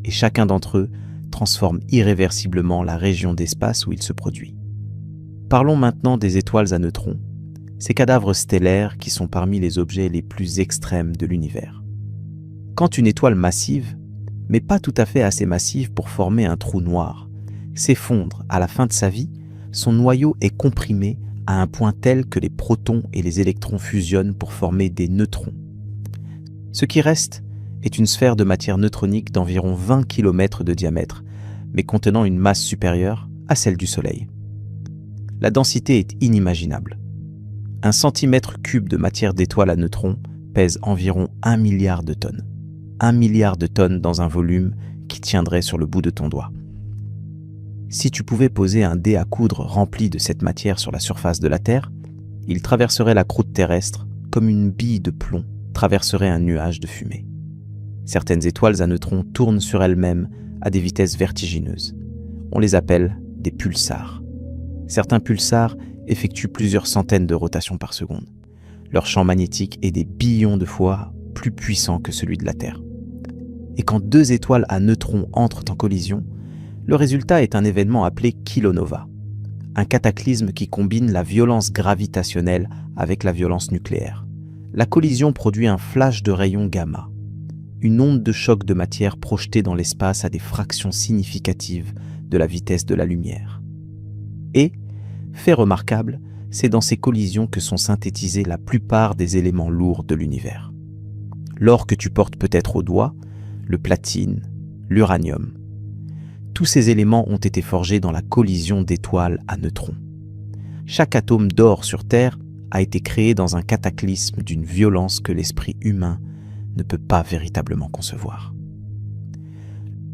Et chacun d'entre eux transforme irréversiblement la région d'espace où il se produit. Parlons maintenant des étoiles à neutrons, ces cadavres stellaires qui sont parmi les objets les plus extrêmes de l'univers. Quand une étoile massive, mais pas tout à fait assez massive pour former un trou noir, s'effondre à la fin de sa vie, son noyau est comprimé à un point tel que les protons et les électrons fusionnent pour former des neutrons. Ce qui reste est une sphère de matière neutronique d'environ 20 km de diamètre, mais contenant une masse supérieure à celle du Soleil. La densité est inimaginable. 1 centimètre cube de matière d'étoile à neutrons pèse environ 1 milliard de tonnes. 1 milliard de tonnes dans un volume qui tiendrait sur le bout de ton doigt. Si tu pouvais poser un dé à coudre rempli de cette matière sur la surface de la Terre, il traverserait la croûte terrestre comme une bille de plomb traverserait un nuage de fumée. Certaines étoiles à neutrons tournent sur elles-mêmes à des vitesses vertigineuses. On les appelle des pulsars. Certains pulsars effectuent plusieurs centaines de rotations par seconde. Leur champ magnétique est des billions de fois plus puissant que celui de la Terre. Et quand deux étoiles à neutrons entrent en collision, le résultat est un événement appelé kilonova, un cataclysme qui combine la violence gravitationnelle avec la violence nucléaire. La collision produit un flash de rayons gamma, une onde de choc de matière projetée dans l'espace à des fractions significatives de la vitesse de la lumière. Et, fait remarquable, c'est dans ces collisions que sont synthétisés la plupart des éléments lourds de l'univers. L'or que tu portes peut-être au doigt, le platine, l'uranium. Tous ces éléments ont été forgés dans la collision d'étoiles à neutrons. Chaque atome d'or sur Terre a été créé dans un cataclysme d'une violence que l'esprit humain ne peut pas véritablement concevoir.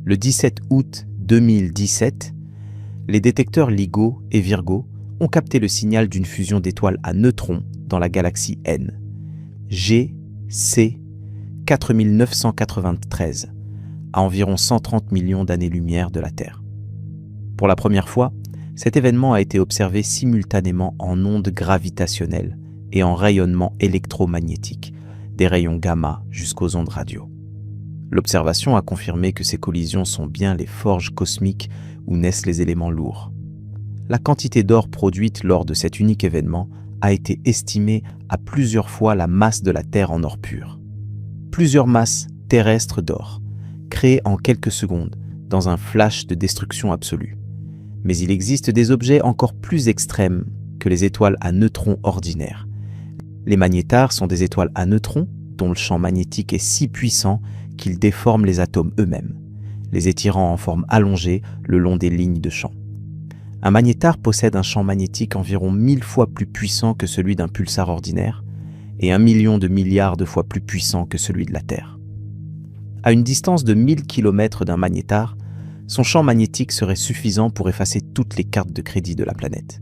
Le 17 août 2017, les détecteurs LIGO et Virgo ont capté le signal d'une fusion d'étoiles à neutrons dans la galaxie N, GC 4993, à environ 130 millions d'années-lumière de la Terre. Pour la première fois, cet événement a été observé simultanément en ondes gravitationnelles et en rayonnement électromagnétique, des rayons gamma jusqu'aux ondes radio. L'observation a confirmé que ces collisions sont bien les forges cosmiques où naissent les éléments lourds. La quantité d'or produite lors de cet unique événement a été estimée à plusieurs fois la masse de la Terre en or pur. Plusieurs masses terrestres d'or, créées en quelques secondes dans un flash de destruction absolue. Mais il existe des objets encore plus extrêmes que les étoiles à neutrons ordinaires. Les magnétars sont des étoiles à neutrons dont le champ magnétique est si puissant qu'ils déforment les atomes eux-mêmes, les étirant en forme allongée le long des lignes de champ. Un magnétar possède un champ magnétique environ 1000 fois plus puissant que celui d'un pulsar ordinaire et 1 million de milliards de fois plus puissant que celui de la Terre. À une distance de 1000 km d'un magnétar, son champ magnétique serait suffisant pour effacer toutes les cartes de crédit de la planète.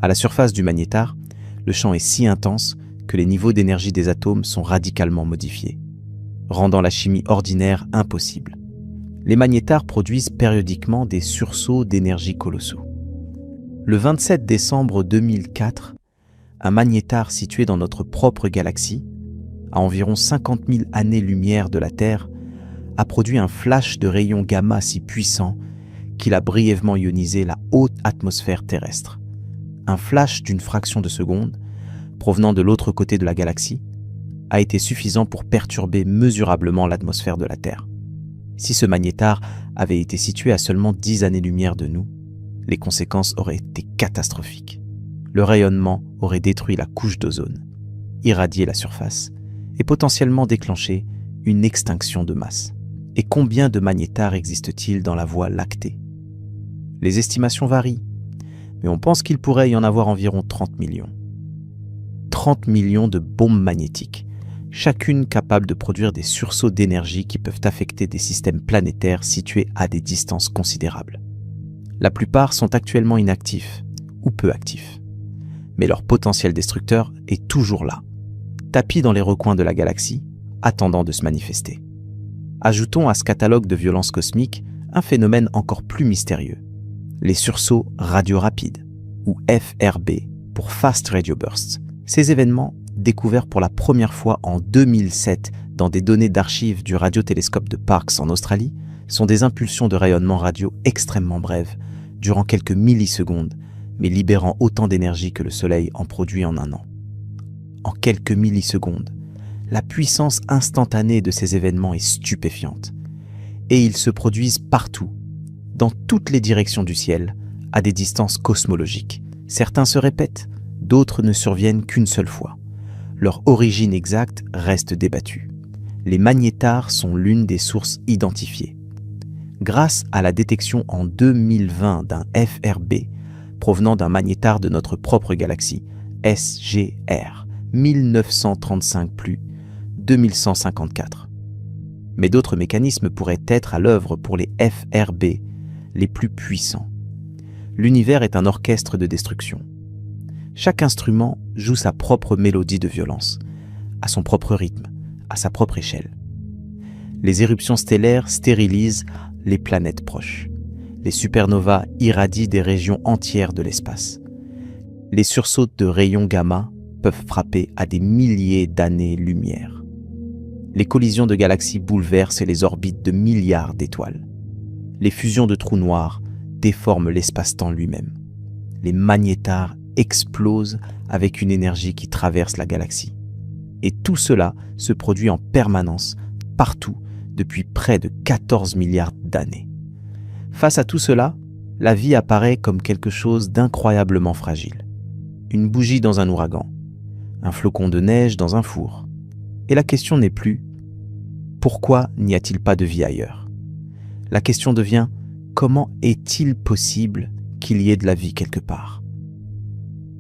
À la surface du magnétar, le champ est si intense que les niveaux d'énergie des atomes sont radicalement modifiés, rendant la chimie ordinaire impossible. Les magnétars produisent périodiquement des sursauts d'énergie colossaux. Le 27 décembre 2004, un magnétar situé dans notre propre galaxie, à environ 50 000 années-lumière de la Terre, a produit un flash de rayons gamma si puissant qu'il a brièvement ionisé la haute atmosphère terrestre. Un flash d'une fraction de seconde, provenant de l'autre côté de la galaxie, a été suffisant pour perturber mesurablement l'atmosphère de la Terre. Si ce magnétar avait été situé à seulement 10 années-lumière de nous, les conséquences auraient été catastrophiques. Le rayonnement aurait détruit la couche d'ozone, irradié la surface et potentiellement déclenché une extinction de masse. Et combien de magnétars existe-t-il dans la Voie lactée? Les estimations varient, mais on pense qu'il pourrait y en avoir environ 30 millions. 30 millions de bombes magnétiques, chacune capable de produire des sursauts d'énergie qui peuvent affecter des systèmes planétaires situés à des distances considérables. La plupart sont actuellement inactifs ou peu actifs, mais leur potentiel destructeur est toujours là, tapi dans les recoins de la galaxie, attendant de se manifester. Ajoutons à ce catalogue de violences cosmiques un phénomène encore plus mystérieux, les sursauts radio-rapides, ou FRB pour Fast Radio Bursts. Ces événements, découverts pour la première fois en 2007 dans des données d'archives du radiotélescope de Parkes en Australie, sont des impulsions de rayonnement radio extrêmement brèves, durant quelques millisecondes, mais libérant autant d'énergie que le Soleil en produit en un an. En quelques millisecondes, la puissance instantanée de ces événements est stupéfiante. Et ils se produisent partout, dans toutes les directions du ciel, à des distances cosmologiques. Certains se répètent, d'autres ne surviennent qu'une seule fois. Leur origine exacte reste débattue. Les magnétars sont l'une des sources identifiées. Grâce à la détection en 2020 d'un FRB provenant d'un magnétar de notre propre galaxie, SGR 1935+, 2154. Mais d'autres mécanismes pourraient être à l'œuvre pour les FRB les plus puissants. L'univers est un orchestre de destruction. Chaque instrument joue sa propre mélodie de violence, à son propre rythme, à sa propre échelle. Les éruptions stellaires stérilisent les planètes proches. Les supernovas irradient des régions entières de l'espace. Les sursauts de rayons gamma peuvent frapper à des milliers d'années-lumière. Les collisions de galaxies bouleversent les orbites de milliards d'étoiles. Les fusions de trous noirs déforment l'espace-temps lui-même. Les magnétars explosent avec une énergie qui traverse la galaxie. Et tout cela se produit en permanence, partout, depuis près de 14 milliards d'années. Face à tout cela, la vie apparaît comme quelque chose d'incroyablement fragile. Une bougie dans un ouragan, un flocon de neige dans un four. Et la question n'est plus « Pourquoi n'y a-t-il pas de vie ailleurs ?» La question devient « Comment est-il possible qu'il y ait de la vie quelque part ?»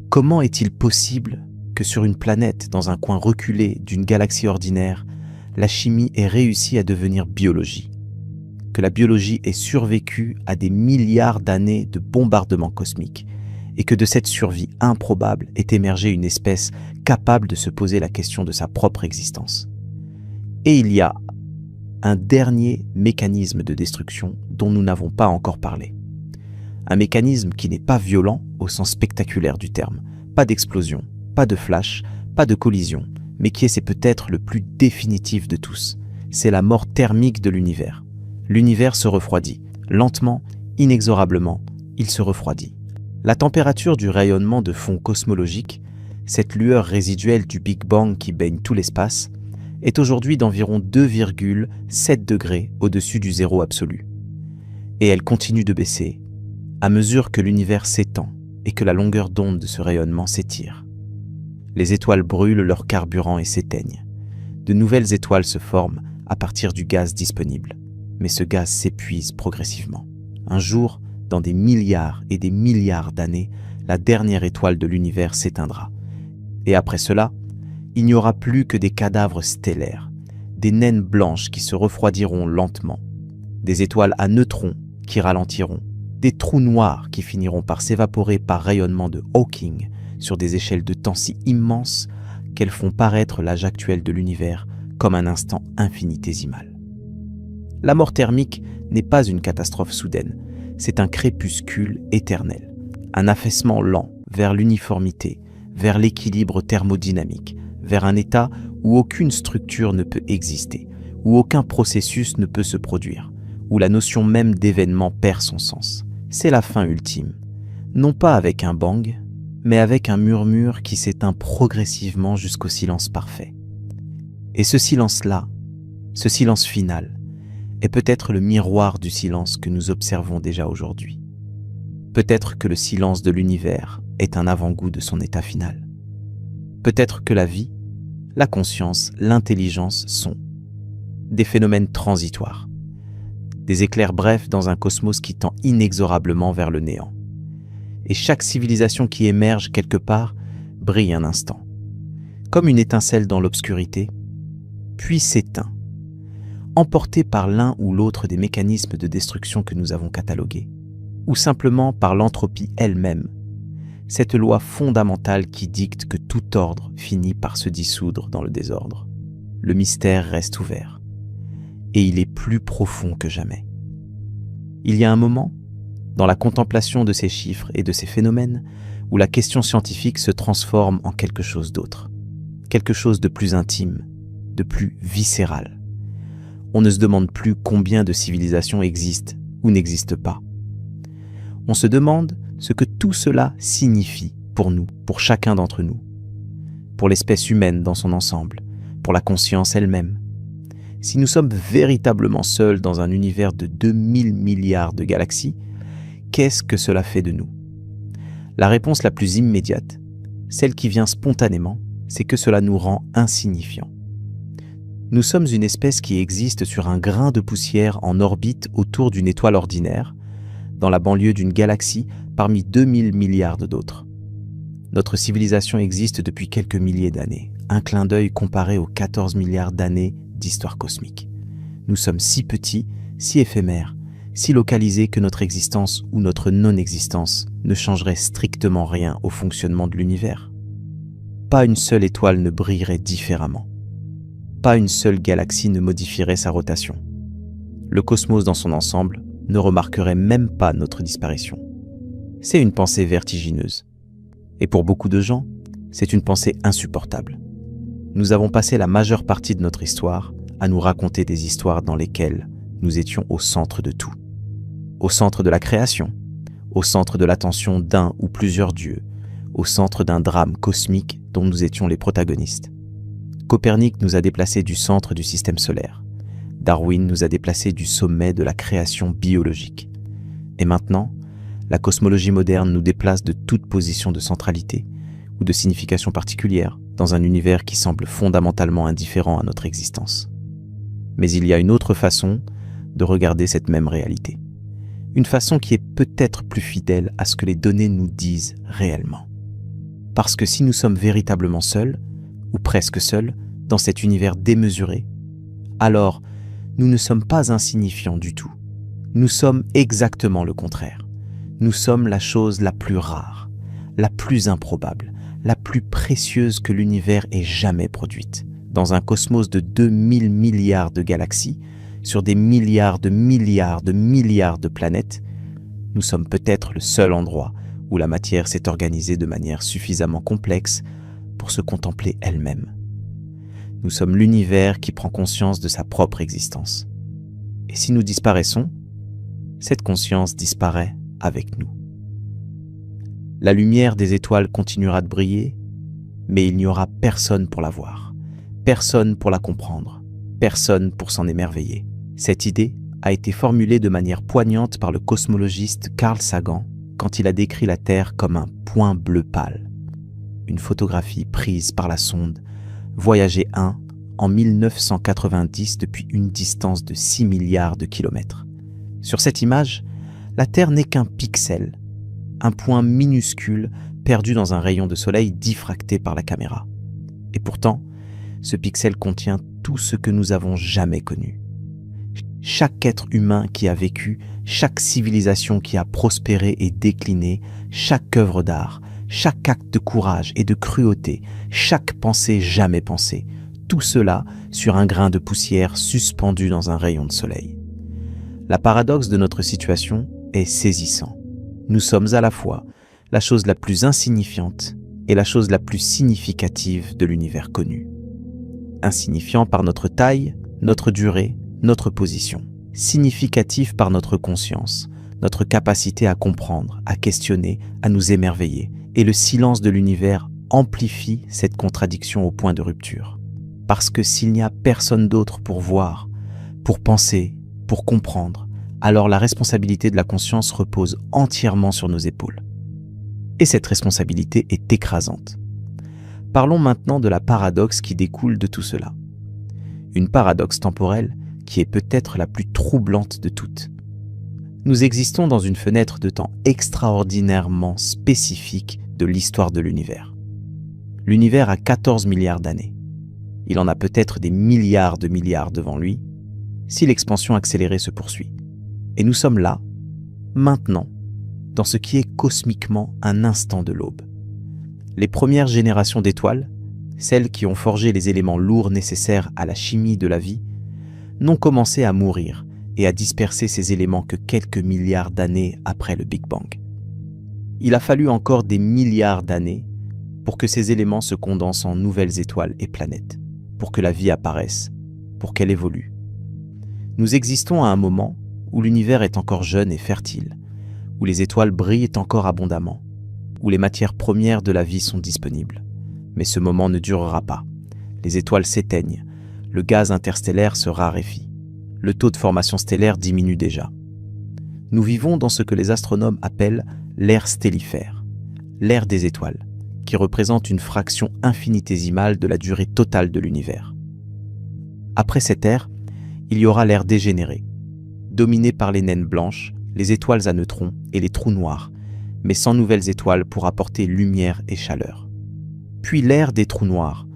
Comment est-il possible que sur une planète dans un coin reculé d'une galaxie ordinaire, la chimie ait réussi à devenir biologie? Que la biologie ait survécu à des milliards d'années de bombardements cosmiques et que de cette survie improbable ait émergé une espèce capable de se poser la question de sa propre existence. Et il y a un dernier mécanisme de destruction dont nous n'avons pas encore parlé. Un mécanisme qui n'est pas violent au sens spectaculaire du terme, pas d'explosion, pas de flash, pas de collision, mais qui est c'est peut-être le plus définitif de tous. C'est la mort thermique de l'univers. L'univers se refroidit, lentement, inexorablement, il se refroidit. La température du rayonnement de fond cosmologique, cette lueur résiduelle du Big Bang qui baigne tout l'espace, est aujourd'hui d'environ 2,7 degrés au-dessus du zéro absolu. Et elle continue de baisser, à mesure que l'univers s'étend et que la longueur d'onde de ce rayonnement s'étire. Les étoiles brûlent leur carburant et s'éteignent. De nouvelles étoiles se forment à partir du gaz disponible, mais ce gaz s'épuise progressivement. Un jour, dans des milliards et des milliards d'années, la dernière étoile de l'univers s'éteindra. Et après cela, il n'y aura plus que des cadavres stellaires, des naines blanches qui se refroidiront lentement, des étoiles à neutrons qui ralentiront, des trous noirs qui finiront par s'évaporer par rayonnement de Hawking sur des échelles de temps si immenses qu'elles font paraître l'âge actuel de l'univers comme un instant infinitésimal. La mort thermique n'est pas une catastrophe soudaine, c'est un crépuscule éternel, un affaissement lent vers l'uniformité, vers l'équilibre thermodynamique, vers un état où aucune structure ne peut exister, où aucun processus ne peut se produire, où la notion même d'événement perd son sens. C'est la fin ultime, non pas avec un bang, mais avec un murmure qui s'éteint progressivement jusqu'au silence parfait. Et ce silence-là, ce silence final, est peut-être le miroir du silence que nous observons déjà aujourd'hui. Peut-être que le silence de l'univers est un avant-goût de son état final. Peut-être que la vie, la conscience, l'intelligence sont des phénomènes transitoires, des éclairs brefs dans un cosmos qui tend inexorablement vers le néant. Et chaque civilisation qui émerge quelque part brille un instant, comme une étincelle dans l'obscurité, puis s'éteint, emportée par l'un ou l'autre des mécanismes de destruction que nous avons catalogués, ou simplement par l'entropie elle-même, cette loi fondamentale qui dicte que tout ordre finit par se dissoudre dans le désordre. Le mystère reste ouvert, et il est plus profond que jamais. Il y a un moment, dans la contemplation de ces chiffres et de ces phénomènes, où la question scientifique se transforme en quelque chose d'autre, quelque chose de plus intime, de plus viscéral. On ne se demande plus combien de civilisations existent ou n'existent pas. On se demande ce que tout cela signifie pour nous, pour chacun d'entre nous, pour l'espèce humaine dans son ensemble, pour la conscience elle-même. Si nous sommes véritablement seuls dans un univers de 2000 milliards de galaxies, qu'est-ce que cela fait de nous? La réponse la plus immédiate, celle qui vient spontanément, c'est que cela nous rend insignifiants. Nous sommes une espèce qui existe sur un grain de poussière en orbite autour d'une étoile ordinaire, dans la banlieue d'une galaxie parmi 2000 milliards d'autres. Notre civilisation existe depuis quelques milliers d'années, un clin d'œil comparé aux 14 milliards d'années d'histoire cosmique. Nous sommes si petits, si éphémères, si localisés que notre existence ou notre non-existence ne changerait strictement rien au fonctionnement de l'univers. Pas une seule étoile ne brillerait différemment. Pas une seule galaxie ne modifierait sa rotation. Le cosmos dans son ensemble ne remarquerait même pas notre disparition. C'est une pensée vertigineuse. Et pour beaucoup de gens, c'est une pensée insupportable. Nous avons passé la majeure partie de notre histoire à nous raconter des histoires dans lesquelles nous étions au centre de tout. Au centre de la création, au centre de l'attention d'un ou plusieurs dieux, au centre d'un drame cosmique dont nous étions les protagonistes. Copernic nous a déplacés du centre du système solaire. Darwin nous a déplacés du sommet de la création biologique. Et maintenant, la cosmologie moderne nous déplace de toute position de centralité ou de signification particulière dans un univers qui semble fondamentalement indifférent à notre existence. Mais il y a une autre façon de regarder cette même réalité. Une façon qui est peut-être plus fidèle à ce que les données nous disent réellement. Parce que si nous sommes véritablement seuls, ou presque seuls, dans cet univers démesuré, alors nous ne sommes pas insignifiants du tout. Nous sommes exactement le contraire. Nous sommes la chose la plus rare, la plus improbable, la plus précieuse que l'univers ait jamais produite. Dans un cosmos de 2000 milliards de galaxies, sur des milliards de milliards de milliards de planètes, nous sommes peut-être le seul endroit où la matière s'est organisée de manière suffisamment complexe pour se contempler elle-même. Nous sommes l'univers qui prend conscience de sa propre existence. Et si nous disparaissons, cette conscience disparaît avec nous. La lumière des étoiles continuera de briller, mais il n'y aura personne pour la voir, personne pour la comprendre, personne pour s'en émerveiller. Cette idée a été formulée de manière poignante par le cosmologiste Carl Sagan quand il a décrit la Terre comme un point bleu pâle. Une photographie prise par la sonde Voyager 1 en 1990 depuis une distance de 6 milliards de kilomètres. Sur cette image, la Terre n'est qu'un pixel, un point minuscule perdu dans un rayon de soleil diffracté par la caméra. Et pourtant, ce pixel contient tout ce que nous avons jamais connu. Chaque être humain qui a vécu, chaque civilisation qui a prospéré et décliné, chaque œuvre d'art, chaque acte de courage et de cruauté, chaque pensée jamais pensée, tout cela sur un grain de poussière suspendu dans un rayon de soleil. La paradoxe de notre situation est saisissant. Nous sommes à la fois la chose la plus insignifiante et la chose la plus significative de l'univers connu. insignifiant par notre taille, notre durée, notre position, significatif par notre conscience, notre capacité à comprendre, à questionner, à nous émerveiller, et le silence de l'univers amplifie cette contradiction au point de rupture. Parce que s'il n'y a personne d'autre pour voir, pour penser, pour comprendre, alors la responsabilité de la conscience repose entièrement sur nos épaules. Et cette responsabilité est écrasante. Parlons maintenant de la paradoxe qui découle de tout cela. Une paradoxe temporelle qui est peut-être la plus troublante de toutes. Nous existons dans une fenêtre de temps extraordinairement spécifique de l'histoire de l'univers. L'univers a 14 milliards d'années. Il en a peut-être des milliards de milliards devant lui, si l'expansion accélérée se poursuit. Et nous sommes là, maintenant, dans ce qui est cosmiquement un instant de l'aube. Les premières générations d'étoiles, celles qui ont forgé les éléments lourds nécessaires à la chimie de la vie, n'ont commencé à mourir et à disperser ces éléments que quelques milliards d'années après le Big Bang. Il a fallu encore des milliards d'années pour que ces éléments se condensent en nouvelles étoiles et planètes, pour que la vie apparaisse, pour qu'elle évolue. Nous existons à un moment où l'univers est encore jeune et fertile, où les étoiles brillent encore abondamment, où les matières premières de la vie sont disponibles. Mais ce moment ne durera pas. Les étoiles s'éteignent, le gaz interstellaire se raréfie, le taux de formation stellaire diminue déjà. Nous vivons dans ce que les astronomes appellent l'ère stellifère, l'ère des étoiles, qui représente une fraction infinitésimale de la durée totale de l'univers. Après cette ère, il y aura l'ère dégénérée, dominée par les naines blanches, les étoiles à neutrons et les trous noirs, mais sans nouvelles étoiles pour apporter lumière et chaleur. Puis l'ère des trous noirs,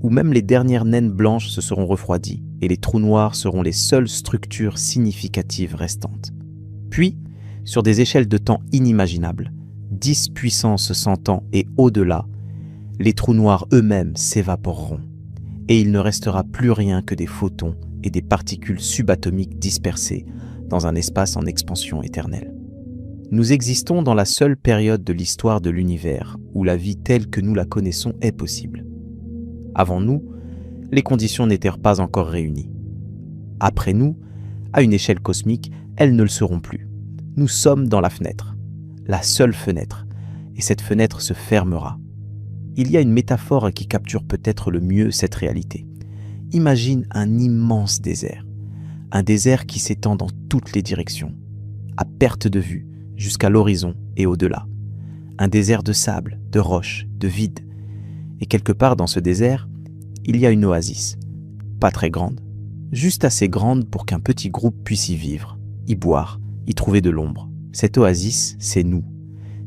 où même les dernières naines blanches se seront refroidies et les trous noirs seront les seules structures significatives restantes. Puis, sur des échelles de temps inimaginables, 10 puissance 100 ans et au-delà, les trous noirs eux-mêmes s'évaporeront, et il ne restera plus rien que des photons et des particules subatomiques dispersées dans un espace en expansion éternelle. Nous existons dans la seule période de l'histoire de l'univers où la vie telle que nous la connaissons est possible. Avant nous, les conditions n'étaient pas encore réunies. Après nous, à une échelle cosmique, elles ne le seront plus. Nous sommes dans la fenêtre, la seule fenêtre, et cette fenêtre se fermera. Il y a une métaphore qui capture peut-être le mieux cette réalité. Imagine un immense désert, un désert qui s'étend dans toutes les directions, à perte de vue, jusqu'à l'horizon et au-delà. Un désert de sable, de roches, de vide. Et quelque part dans ce désert, il y a une oasis, pas très grande, juste assez grande pour qu'un petit groupe puisse y vivre, y boire, y trouver de l'ombre. Cette oasis, c'est nous.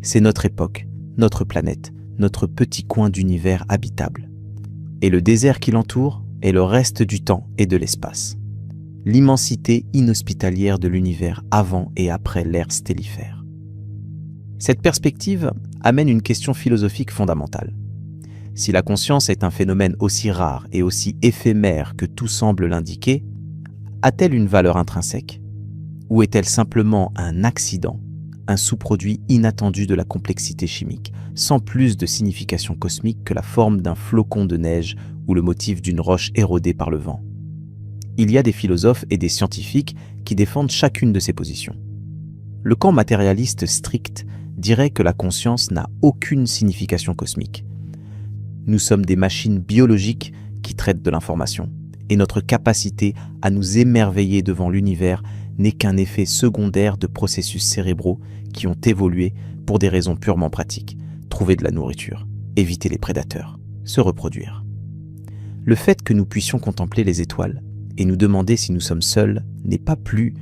C'est notre époque, notre planète, notre petit coin d'univers habitable. Et le désert qui l'entoure est le reste du temps et de l'espace. L'immensité inhospitalière de l'univers avant et après l'ère stellifère. Cette perspective amène une question philosophique fondamentale. Si la conscience est un phénomène aussi rare et aussi éphémère que tout semble l'indiquer, a-t-elle une valeur intrinsèque ? Ou est-elle simplement un accident, un sous-produit inattendu de la complexité chimique, sans plus de signification cosmique que la forme d'un flocon de neige ou le motif d'une roche érodée par le vent ? Il y a des philosophes et des scientifiques qui défendent chacune de ces positions. Le camp matérialiste strict dirait que la conscience n'a aucune signification cosmique. Nous sommes des machines biologiques qui traitent de l'information, et notre capacité à nous émerveiller devant l'univers n'est qu'un effet secondaire de processus cérébraux qui ont évolué pour des raisons purement pratiques, trouver de la nourriture, éviter les prédateurs, se reproduire. Le fait que nous puissions contempler les étoiles et nous demander si nous sommes seuls n'est pas plus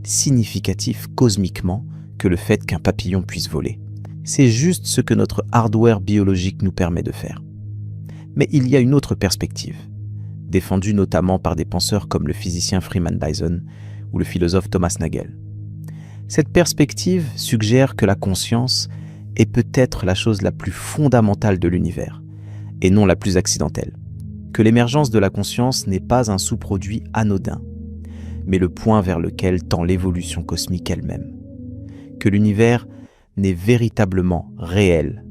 significatif cosmiquement que le fait qu'un papillon puisse voler. C'est juste ce que notre hardware biologique nous permet de faire. Mais il y a une autre perspective, défendue notamment par des penseurs comme le physicien Freeman Dyson ou le philosophe Thomas Nagel. Cette perspective suggère que la conscience est peut-être la chose la plus fondamentale de l'univers, et non la plus accidentelle. Que l'émergence de la conscience n'est pas un sous-produit anodin, mais le point vers lequel tend l'évolution cosmique elle-même. Que l'univers n'est véritablement réel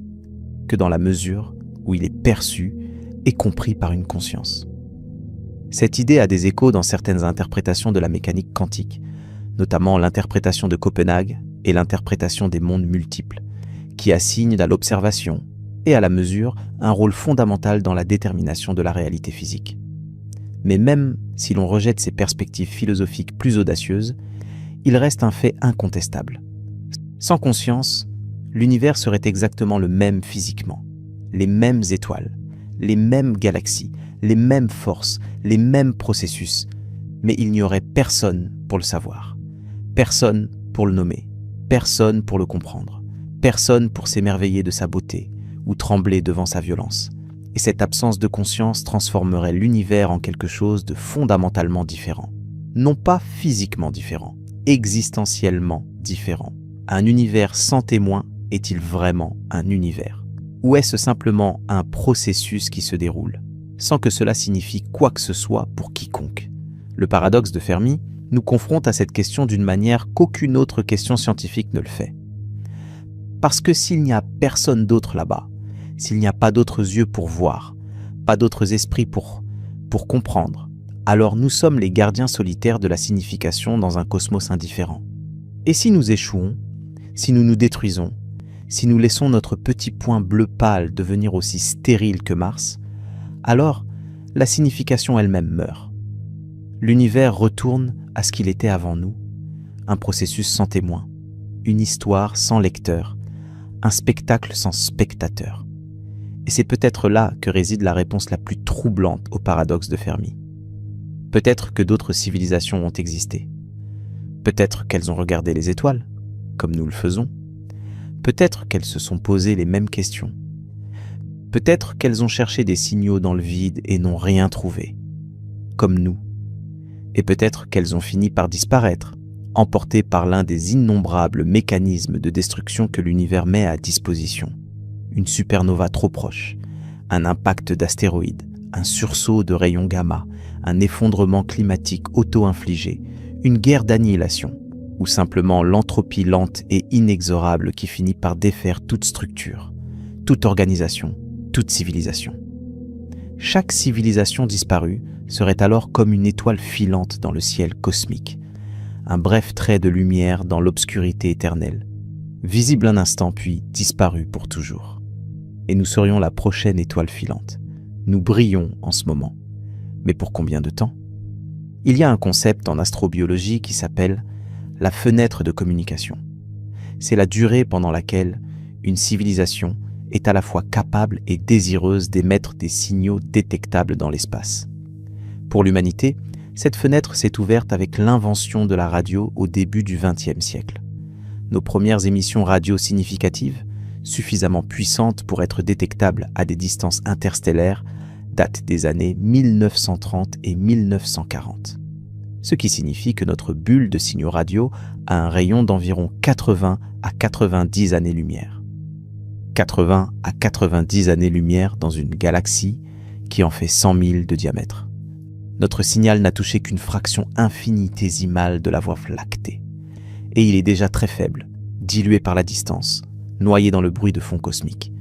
que dans la mesure où il est perçu et compris par une conscience. Cette idée a des échos dans certaines interprétations de la mécanique quantique, notamment l'interprétation de Copenhague et l'interprétation des mondes multiples, qui assignent à l'observation et à la mesure un rôle fondamental dans la détermination de la réalité physique. Mais même si l'on rejette ces perspectives philosophiques plus audacieuses, il reste un fait incontestable. Sans conscience, l'univers serait exactement le même physiquement. Les mêmes étoiles, les mêmes galaxies, les mêmes forces, les mêmes processus, mais il n'y aurait personne pour le savoir, personne pour le nommer, personne pour le comprendre, personne pour s'émerveiller de sa beauté ou trembler devant sa violence. Et cette absence de conscience transformerait l'univers en quelque chose de fondamentalement différent. Non pas physiquement différent, existentiellement différent. Un univers sans témoin est-il vraiment un univers? Ou est-ce simplement un processus qui se déroule, sans que cela signifie quoi que ce soit pour quiconque? Le paradoxe de Fermi nous confronte à cette question d'une manière qu'aucune autre question scientifique ne le fait. Parce que s'il n'y a personne d'autre là-bas, s'il n'y a pas d'autres yeux pour voir, pas d'autres esprits pour comprendre, alors nous sommes les gardiens solitaires de la signification dans un cosmos indifférent. Et si nous échouons, si nous nous détruisons, si nous laissons notre petit point bleu pâle devenir aussi stérile que Mars, alors la signification elle-même meurt. L'univers retourne à ce qu'il était avant nous, un processus sans témoin, une histoire sans lecteur, un spectacle sans spectateur. Et c'est peut-être là que réside la réponse la plus troublante au paradoxe de Fermi. Peut-être que d'autres civilisations ont existé. Peut-être qu'elles ont regardé les étoiles, comme nous le faisons. Peut-être qu'elles se sont posées les mêmes questions. Peut-être qu'elles ont cherché des signaux dans le vide et n'ont rien trouvé, comme nous. Et peut-être qu'elles ont fini par disparaître, emportées par l'un des innombrables mécanismes de destruction que l'univers met à disposition. Une supernova trop proche, un impact d'astéroïdes, un sursaut de rayons gamma, un effondrement climatique auto-infligé, une guerre d'annihilation, ou simplement l'entropie lente et inexorable qui finit par défaire toute structure, toute organisation, toute civilisation. Chaque civilisation disparue serait alors comme une étoile filante dans le ciel cosmique, un bref trait de lumière dans l'obscurité éternelle, visible un instant puis disparu pour toujours. Et nous serions la prochaine étoile filante. Nous brillons en ce moment. Mais pour combien de temps? Il y a un concept en astrobiologie qui s'appelle la fenêtre de communication. C'est la durée pendant laquelle une civilisation est à la fois capable et désireuse d'émettre des signaux détectables dans l'espace. Pour l'humanité, cette fenêtre s'est ouverte avec l'invention de la radio au début du XXe siècle. Nos premières émissions radio significatives, suffisamment puissantes pour être détectables à des distances interstellaires, datent des années 1930 et 1940. Ce qui signifie que notre bulle de signaux radio a un rayon d'environ 80 à 90 années-lumière. 80 à 90 années-lumière dans une galaxie qui en fait 100 000 de diamètre. Notre signal n'a touché qu'une fraction infinitésimale de la Voie lactée. Et il est déjà très faible, dilué par la distance, noyé dans le bruit de fond cosmique.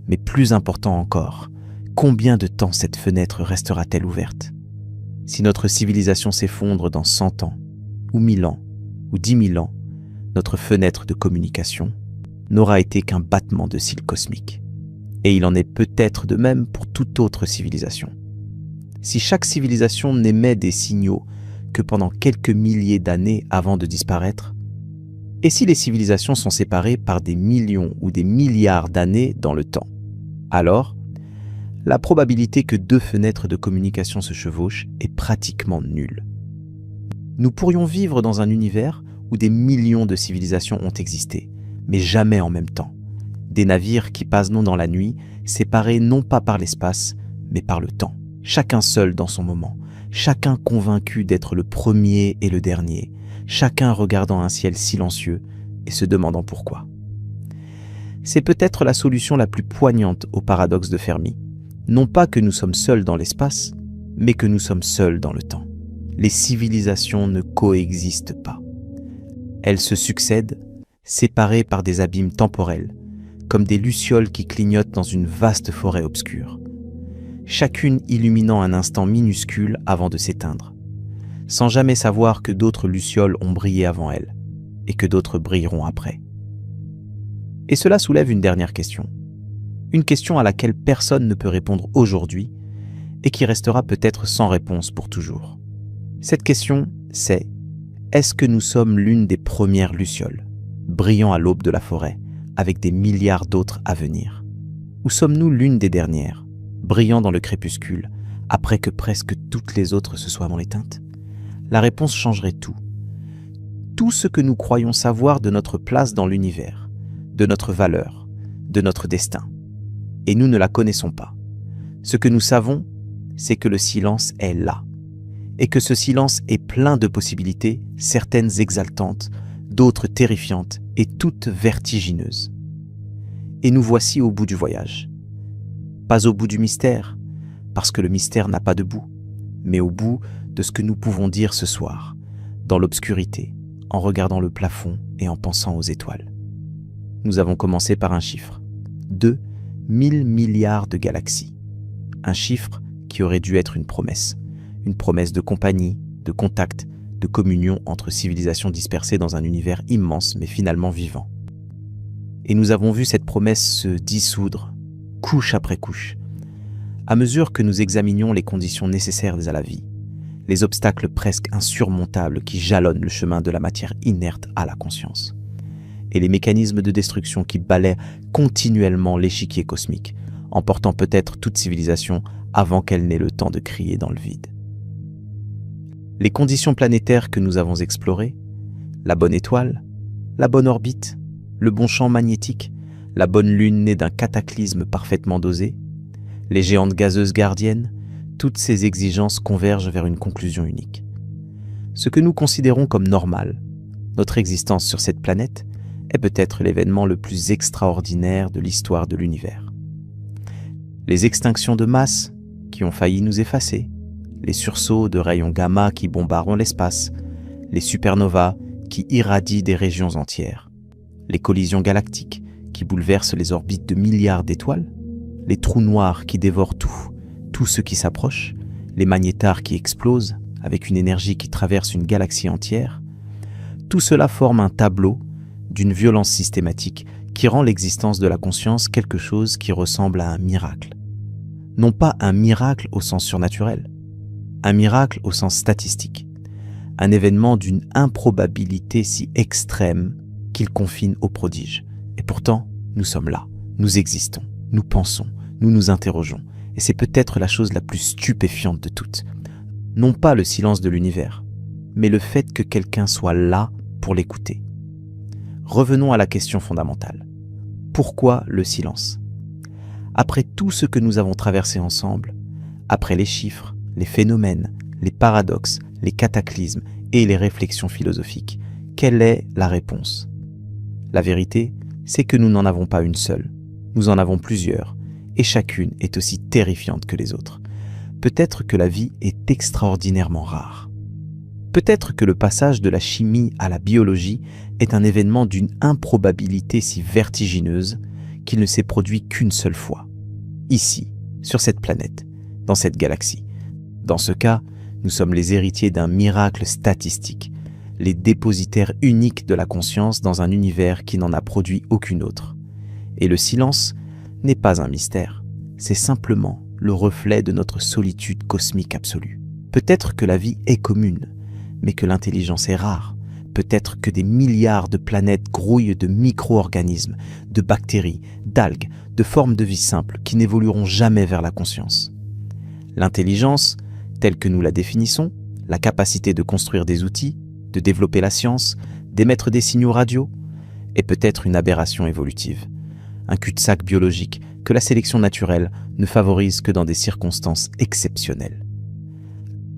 Mais plus important encore, combien de temps cette fenêtre restera-t-elle ouverte? Si notre civilisation s'effondre dans 100 ans, ou 1000 ans, ou 10 000 ans, notre fenêtre de communication n'aura été qu'un battement de cils cosmique. Et il en est peut-être de même pour toute autre civilisation. Si chaque civilisation n'émet des signaux que pendant quelques milliers d'années avant de disparaître, et si les civilisations sont séparées par des millions ou des milliards d'années dans le temps, alors la probabilité que deux fenêtres de communication se chevauchent est pratiquement nulle. Nous pourrions vivre dans un univers où des millions de civilisations ont existé, mais jamais en même temps. Des navires qui passent dans la nuit, séparés non pas par l'espace, mais par le temps. Chacun seul dans son moment, chacun convaincu d'être le premier et le dernier, chacun regardant un ciel silencieux et se demandant pourquoi. C'est peut-être la solution la plus poignante au paradoxe de Fermi. Non pas que nous sommes seuls dans l'espace, mais que nous sommes seuls dans le temps. Les civilisations ne coexistent pas. Elles se succèdent, séparées par des abîmes temporels, comme des lucioles qui clignotent dans une vaste forêt obscure. chacune illuminant un instant minuscule avant de s'éteindre, sans jamais savoir que d'autres lucioles ont brillé avant elles, et que d'autres brilleront après. Et cela soulève une dernière question. Une question à laquelle personne ne peut répondre aujourd'hui, et qui restera peut-être sans réponse pour toujours. Cette question, c'est: est-ce que nous sommes l'une des premières lucioles, brillant à l'aube de la forêt, avec des milliards d'autres à venir? Ou sommes-nous l'une des dernières, brillant dans le crépuscule, après que presque toutes les autres se soient éteintes? La réponse changerait tout. Tout ce que nous croyons savoir de notre place dans l'univers, de notre valeur, de notre destin. Et nous ne la connaissons pas. Ce que nous savons, c'est que le silence est là. Et que ce silence est plein de possibilités, certaines exaltantes, d'autres terrifiantes et toutes vertigineuses. Et nous voici au bout du voyage. Pas au bout du mystère, parce que le mystère n'a pas de bout, mais au bout de ce que nous pouvons dire ce soir, dans l'obscurité, en regardant le plafond et en pensant aux étoiles. Nous avons commencé par un chiffre, 2000 milliards de galaxies. Un chiffre qui aurait dû être une promesse de compagnie, de contact, de communion entre civilisations dispersées dans un univers immense mais finalement vivant. Et nous avons vu cette promesse se dissoudre, couche après couche, à mesure que nous examinions les conditions nécessaires à la vie, les obstacles presque insurmontables qui jalonnent le chemin de la matière inerte à la conscience, et les mécanismes de destruction qui balaient continuellement l'échiquier cosmique, emportant peut-être toute civilisation avant qu'elle n'ait le temps de crier dans le vide. Les conditions planétaires que nous avons explorées, la bonne étoile, la bonne orbite, le bon champ magnétique, la bonne lune née d'un cataclysme parfaitement dosé, les géantes gazeuses gardiennes, toutes ces exigences convergent vers une conclusion unique. Ce que nous considérons comme normal, notre existence sur cette planète, est peut-être l'événement le plus extraordinaire de l'histoire de l'univers. Les extinctions de masse qui ont failli nous effacer, les sursauts de rayons gamma qui bombardent l'espace, les supernovas qui irradient des régions entières, les collisions galactiques qui bouleversent les orbites de milliards d'étoiles, les trous noirs qui dévorent tout ce qui s'approche, les magnétars qui explosent avec une énergie qui traverse une galaxie entière, tout cela forme un tableau d'une violence systématique qui rend l'existence de la conscience quelque chose qui ressemble à un miracle. Non pas un miracle au sens surnaturel, un miracle au sens statistique, un événement d'une improbabilité si extrême qu'il confine au prodige. Et pourtant, nous sommes là, nous existons, nous pensons, nous nous interrogeons, et c'est peut-être la chose la plus stupéfiante de toutes. Non pas le silence de l'univers, mais le fait que quelqu'un soit là pour l'écouter. Revenons à la question fondamentale. Pourquoi le silence ? Après tout ce que nous avons traversé ensemble, après les chiffres, les phénomènes, les paradoxes, les cataclysmes et les réflexions philosophiques, quelle est la réponse ? La vérité, c'est que nous n'en avons pas une seule, nous en avons plusieurs, et chacune est aussi terrifiante que les autres. Peut-être que la vie est extraordinairement rare. Peut-être que le passage de la chimie à la biologie est un événement d'une improbabilité si vertigineuse qu'il ne s'est produit qu'une seule fois. Ici, sur cette planète, dans cette galaxie. Dans ce cas, nous sommes les héritiers d'un miracle statistique, les dépositaires uniques de la conscience dans un univers qui n'en a produit aucune autre. Et le silence n'est pas un mystère, c'est simplement le reflet de notre solitude cosmique absolue. Peut-être que la vie est commune, mais que l'intelligence est rare. Peut-être que des milliards de planètes grouillent de micro-organismes, de bactéries, d'algues, de formes de vie simples qui n'évolueront jamais vers la conscience. L'intelligence, telle que nous la définissons, la capacité de construire des outils, de développer la science, d'émettre des signaux radio, est peut-être une aberration évolutive, un cul-de-sac biologique que la sélection naturelle ne favorise que dans des circonstances exceptionnelles.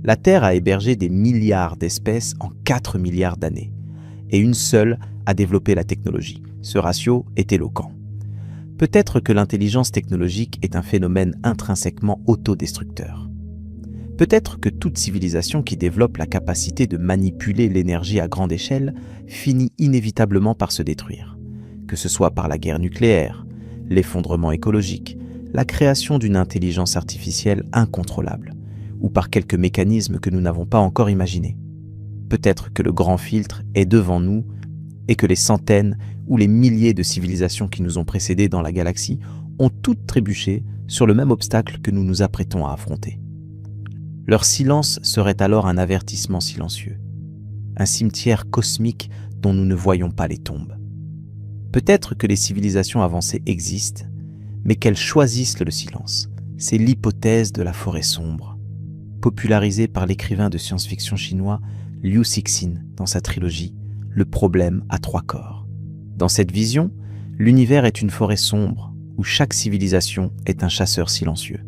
La Terre a hébergé des milliards d'espèces en 4 milliards d'années, et une seule a développé la technologie. Ce ratio est éloquent. Peut-être que l'intelligence technologique est un phénomène intrinsèquement autodestructeur. Peut-être que toute civilisation qui développe la capacité de manipuler l'énergie à grande échelle finit inévitablement par se détruire, que ce soit par la guerre nucléaire, l'effondrement écologique, la création d'une intelligence artificielle incontrôlable, ou par quelques mécanismes que nous n'avons pas encore imaginés. Peut-être que le grand filtre est devant nous et que les centaines ou les milliers de civilisations qui nous ont précédés dans la galaxie ont toutes trébuché sur le même obstacle que nous nous apprêtons à affronter. Leur silence serait alors un avertissement silencieux, un cimetière cosmique dont nous ne voyons pas les tombes. Peut-être que les civilisations avancées existent, mais qu'elles choisissent le silence. C'est l'hypothèse de la forêt sombre, popularisée par l'écrivain de science-fiction chinois Liu Cixin dans sa trilogie « Le problème à 3 corps ». Dans cette vision, l'univers est une forêt sombre où chaque civilisation est un chasseur silencieux.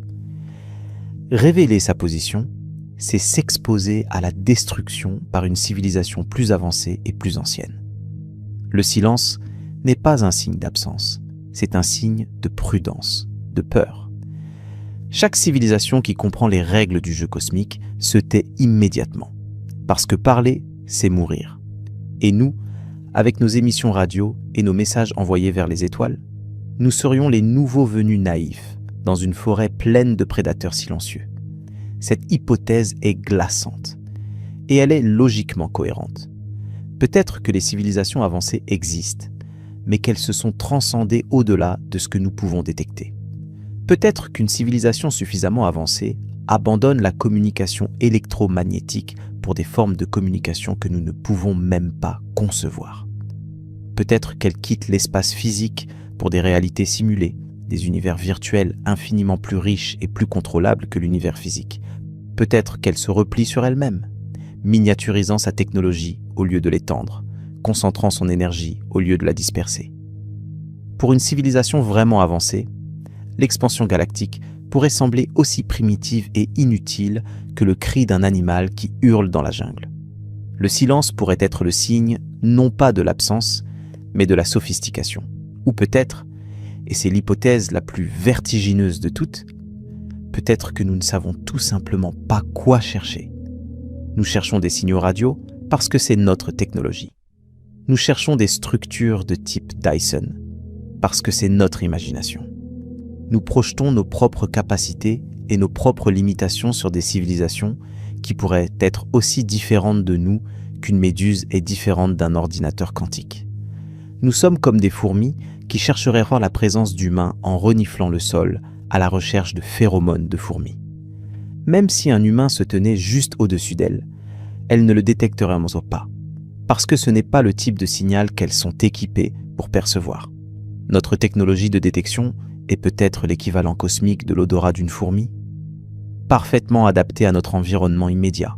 Révéler sa position, c'est s'exposer à la destruction par une civilisation plus avancée et plus ancienne. Le silence n'est pas un signe d'absence, c'est un signe de prudence, de peur. Chaque civilisation qui comprend les règles du jeu cosmique se tait immédiatement, parce que parler, c'est mourir. Et nous, avec nos émissions radio et nos messages envoyés vers les étoiles, nous serions les nouveaux venus naïfs dans une forêt pleine de prédateurs silencieux. Cette hypothèse est glaçante, et elle est logiquement cohérente. Peut-être que les civilisations avancées existent, mais qu'elles se sont transcendées au-delà de ce que nous pouvons détecter. Peut-être qu'une civilisation suffisamment avancée abandonne la communication électromagnétique pour des formes de communication que nous ne pouvons même pas concevoir. Peut-être qu'elle quitte l'espace physique pour des réalités simulées, des univers virtuels infiniment plus riches et plus contrôlables que l'univers physique. Peut-être qu'elle se replie sur elle-même, miniaturisant sa technologie au lieu de l'étendre, concentrant son énergie au lieu de la disperser. Pour une civilisation vraiment avancée, l'expansion galactique pourrait sembler aussi primitive et inutile que le cri d'un animal qui hurle dans la jungle. Le silence pourrait être le signe non pas de l'absence, mais de la sophistication. Ou peut-être, et c'est l'hypothèse la plus vertigineuse de toutes, peut-être que nous ne savons tout simplement pas quoi chercher. Nous cherchons des signaux radio parce que c'est notre technologie. Nous cherchons des structures de type Dyson parce que c'est notre imagination. Nous projetons nos propres capacités et nos propres limitations sur des civilisations qui pourraient être aussi différentes de nous qu'une méduse est différente d'un ordinateur quantique. Nous sommes comme des fourmis qui chercheraient à voir la présence d'humains en reniflant le sol à la recherche de phéromones de fourmis. Même si un humain se tenait juste au-dessus d'elles, elles ne le détecteraient pas, parce que ce n'est pas le type de signal qu'elles sont équipées pour percevoir. Notre technologie de détection est peut-être l'équivalent cosmique de l'odorat d'une fourmi, parfaitement adapté à notre environnement immédiat,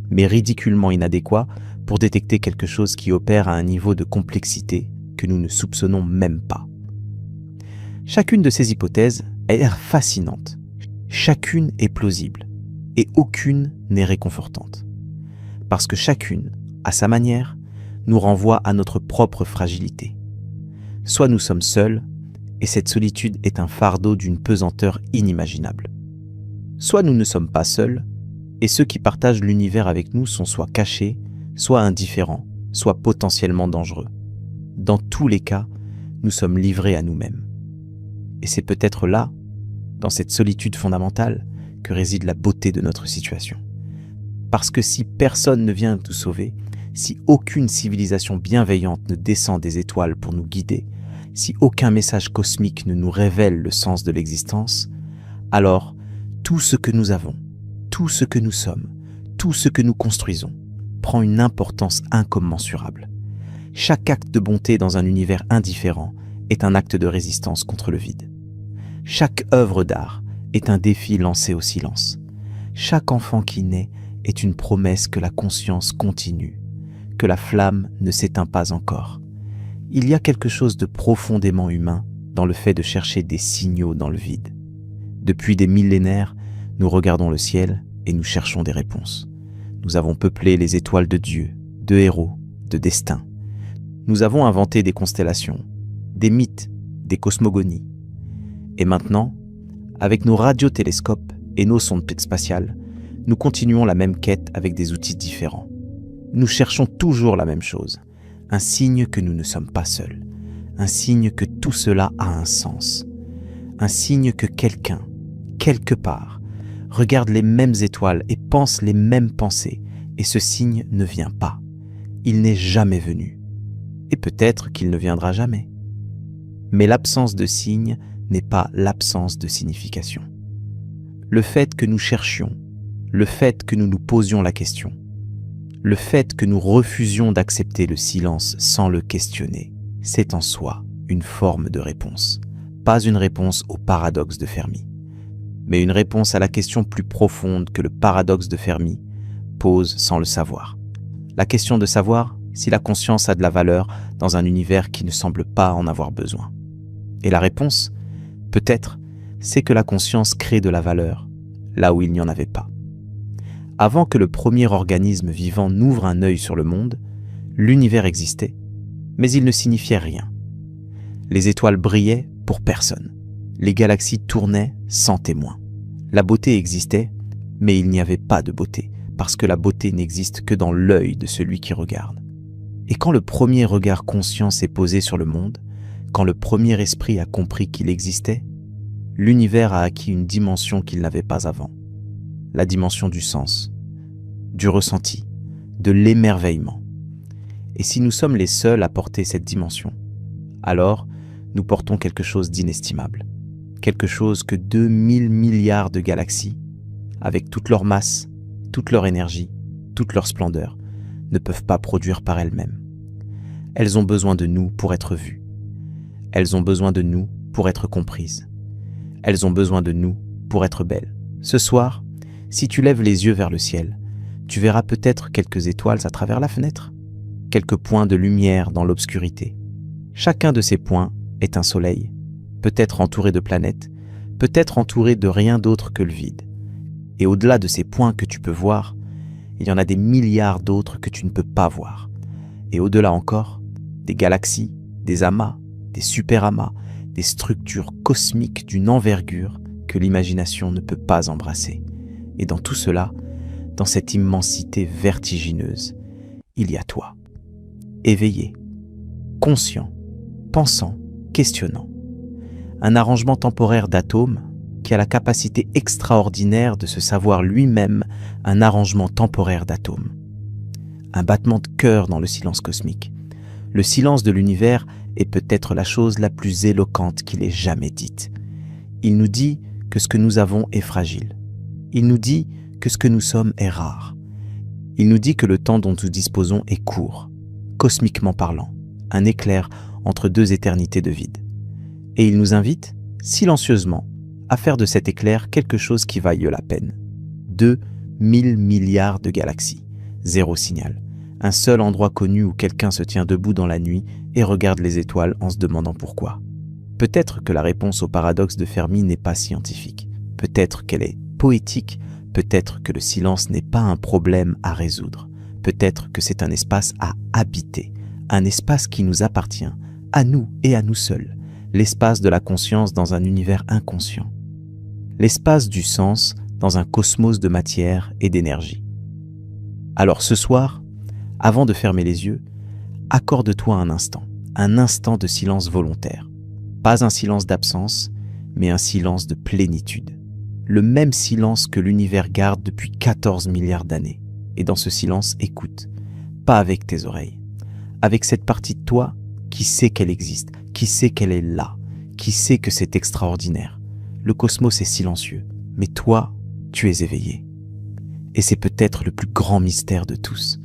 mais ridiculement inadéquat pour détecter quelque chose qui opère à un niveau de complexité que nous ne soupçonnons même pas. Chacune de ces hypothèses est fascinante, chacune est plausible, et aucune n'est réconfortante. Parce que chacune, à sa manière, nous renvoie à notre propre fragilité. Soit nous sommes seuls, et cette solitude est un fardeau d'une pesanteur inimaginable. Soit nous ne sommes pas seuls, et ceux qui partagent l'univers avec nous sont soit cachés, soit indifférents, soit potentiellement dangereux. Dans tous les cas, nous sommes livrés à nous-mêmes. Et c'est peut-être là, dans cette solitude fondamentale, que réside la beauté de notre situation. Parce que si personne ne vient nous sauver, si aucune civilisation bienveillante ne descend des étoiles pour nous guider, si aucun message cosmique ne nous révèle le sens de l'existence, alors tout ce que nous avons, tout ce que nous sommes, tout ce que nous construisons, prend une importance incommensurable. Chaque acte de bonté dans un univers indifférent est un acte de résistance contre le vide. Chaque œuvre d'art est un défi lancé au silence. Chaque enfant qui naît est une promesse que la conscience continue, que la flamme ne s'éteint pas encore. Il y a quelque chose de profondément humain dans le fait de chercher des signaux dans le vide. Depuis des millénaires, nous regardons le ciel et nous cherchons des réponses. Nous avons peuplé les étoiles de Dieu, de héros, de destin. Nous avons inventé des constellations, des mythes, des cosmogonies. Et maintenant, avec nos radiotélescopes et nos sondes spatiales, nous continuons la même quête avec des outils différents. Nous cherchons toujours la même chose, un signe que nous ne sommes pas seuls, un signe que tout cela a un sens, un signe que quelqu'un, quelque part, regarde les mêmes étoiles et pense les mêmes pensées, et ce signe ne vient pas. Il n'est jamais venu. Et peut-être qu'il ne viendra jamais. Mais l'absence de signe n'est pas l'absence de signification. Le fait que nous cherchions, le fait que nous nous posions la question, le fait que nous refusions d'accepter le silence sans le questionner, c'est en soi une forme de réponse. Pas une réponse au paradoxe de Fermi, mais une réponse à la question plus profonde que le paradoxe de Fermi pose sans le savoir. La question de savoir si la conscience a de la valeur dans un univers qui ne semble pas en avoir besoin. Et la réponse, peut-être, c'est que la conscience crée de la valeur là où il n'y en avait pas. Avant que le premier organisme vivant n'ouvre un œil sur le monde, l'univers existait, mais il ne signifiait rien. Les étoiles brillaient pour personne. Les galaxies tournaient sans témoin. La beauté existait, mais il n'y avait pas de beauté, parce que la beauté n'existe que dans l'œil de celui qui regarde. Et quand le premier regard conscient s'est posé sur le monde, quand le premier esprit a compris qu'il existait, l'univers a acquis une dimension qu'il n'avait pas avant. La dimension du sens, du ressenti, de l'émerveillement. Et si nous sommes les seuls à porter cette dimension, alors nous portons quelque chose d'inestimable. Quelque chose que 2000 milliards de galaxies, avec toute leur masse, toute leur énergie, toute leur splendeur, ne peuvent pas produire par elles-mêmes. Elles ont besoin de nous pour être vues. Elles ont besoin de nous pour être comprises. Elles ont besoin de nous pour être belles. Ce soir, si tu lèves les yeux vers le ciel, tu verras peut-être quelques étoiles à travers la fenêtre, quelques points de lumière dans l'obscurité. Chacun de ces points est un soleil, peut-être entouré de planètes, peut-être entouré de rien d'autre que le vide. Et au-delà de ces points que tu peux voir, il y en a des milliards d'autres que tu ne peux pas voir. Et au-delà encore, des galaxies, des amas, des superamas, des structures cosmiques d'une envergure que l'imagination ne peut pas embrasser. Et dans tout cela, dans cette immensité vertigineuse, il y a toi, éveillé, conscient, pensant, questionnant. Un arrangement temporaire d'atomes qui a la capacité extraordinaire de se savoir lui-même un arrangement temporaire d'atomes. Un battement de cœur dans le silence cosmique. Le silence de l'univers est peut-être la chose la plus éloquente qu'il ait jamais dite. Il nous dit que ce que nous avons est fragile. Il nous dit que ce que nous sommes est rare. Il nous dit que le temps dont nous disposons est court, cosmiquement parlant, un éclair entre deux éternités de vide. Et il nous invite, silencieusement, à faire de cet éclair quelque chose qui vaille la peine. 2000 milliards de galaxies, zéro signal. Un seul endroit connu où quelqu'un se tient debout dans la nuit et regarde les étoiles en se demandant pourquoi. Peut-être que la réponse au paradoxe de Fermi n'est pas scientifique. Peut-être qu'elle est poétique. Peut-être que le silence n'est pas un problème à résoudre. Peut-être que c'est un espace à habiter. Un espace qui nous appartient, à nous et à nous seuls. L'espace de la conscience dans un univers inconscient. L'espace du sens dans un cosmos de matière et d'énergie. Alors ce soir, avant de fermer les yeux, accorde-toi un instant de silence volontaire. Pas un silence d'absence, mais un silence de plénitude. Le même silence que l'univers garde depuis 14 milliards d'années. Et dans ce silence, écoute, pas avec tes oreilles, avec cette partie de toi qui sait qu'elle existe, qui sait qu'elle est là, qui sait que c'est extraordinaire. Le cosmos est silencieux, mais toi, tu es éveillé. Et c'est peut-être le plus grand mystère de tous.